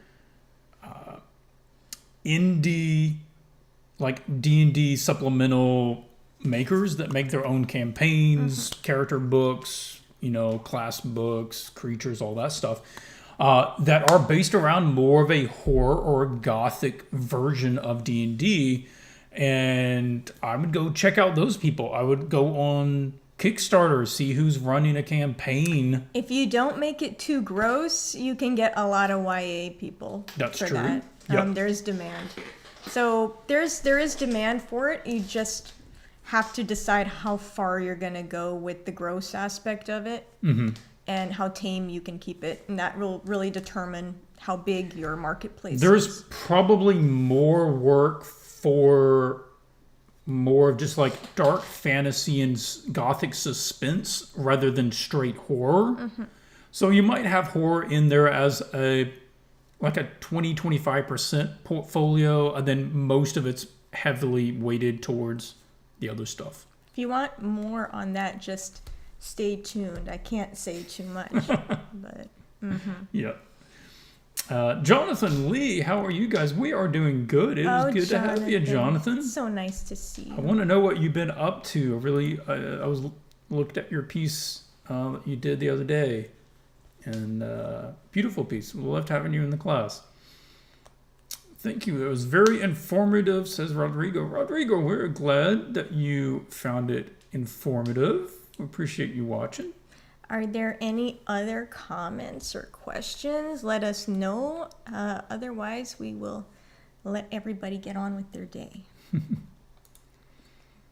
indie, like D&D supplemental makers that make their own campaigns, character books, class books, creatures, all that stuff, that are based around more of a horror or gothic version of D&D. And I would go check out those people. I would go on Kickstarter, see who's running a campaign. If you don't make it too gross, you can get a lot of YA people. That's for true. That. Yep. There's demand. So there is demand for it. You just have to decide how far you're going to go with the gross aspect of it, and how tame you can keep it. And that will really determine how big your marketplace is. There's probably more work for more of just like dark fantasy and gothic suspense rather than straight horror. So you might have horror in there as a 20-25% portfolio, and then most of it's heavily weighted towards the other stuff. If you want more on that, just stay tuned. I can't say too much, but Yeah. Jonathan Lee, how are you guys? We are doing good. It is good to have you, Jonathan. It's so nice to see you. I want to know what you've been up to. I was looked at your piece that you did the other day, and beautiful piece. We loved having you in the class. Thank you. It was very informative, says Rodrigo. Rodrigo, we're glad that you found it informative. We appreciate you watching. Are there any other comments or questions? Let us know. Otherwise, we will let everybody get on with their day.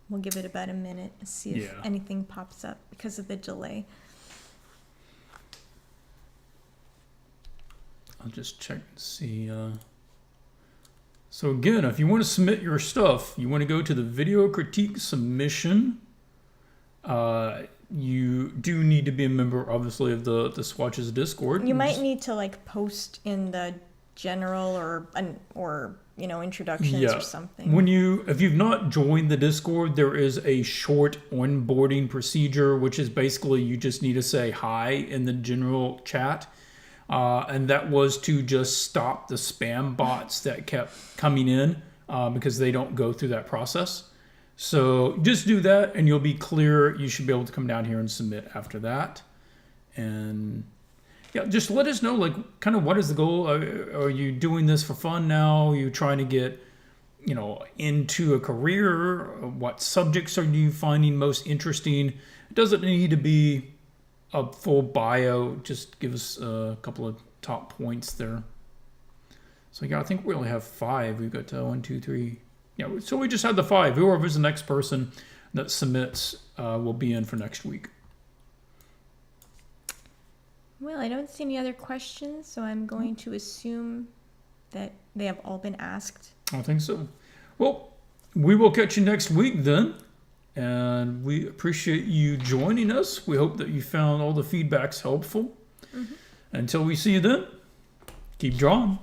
We'll give it about a minute and see if anything pops up because of the delay. I'll just check and see. So again, if you want to submit your stuff, you want to go to the video critique submission. You do need to be a member, obviously, of the Swatches Discord. You might need to post in the general or introductions or something. If you've not joined the Discord, there is a short onboarding procedure, which is basically you just need to say hi in the general chat. And that was to just stop the spam bots that kept coming in because they don't go through that process. So just do that and you'll be clear. You should be able to come down here and submit after that. And yeah, just let us know, kind of what is the goal? Are you doing this for fun now? Are you trying to get, into a career? What subjects are you finding most interesting? It doesn't need to be a full bio. Just give us a couple of top points there. So yeah, I think we only have 5. We've got 1, 2, 3. Yeah, so we just had the 5. Whoever's the next person that submits will be in for next week. Well, I don't see any other questions, so I'm going to assume that they have all been asked. I think so. Well, we will catch you next week then. And we appreciate you joining us. We hope that you found all the feedbacks helpful. Until we see you then, keep drawing.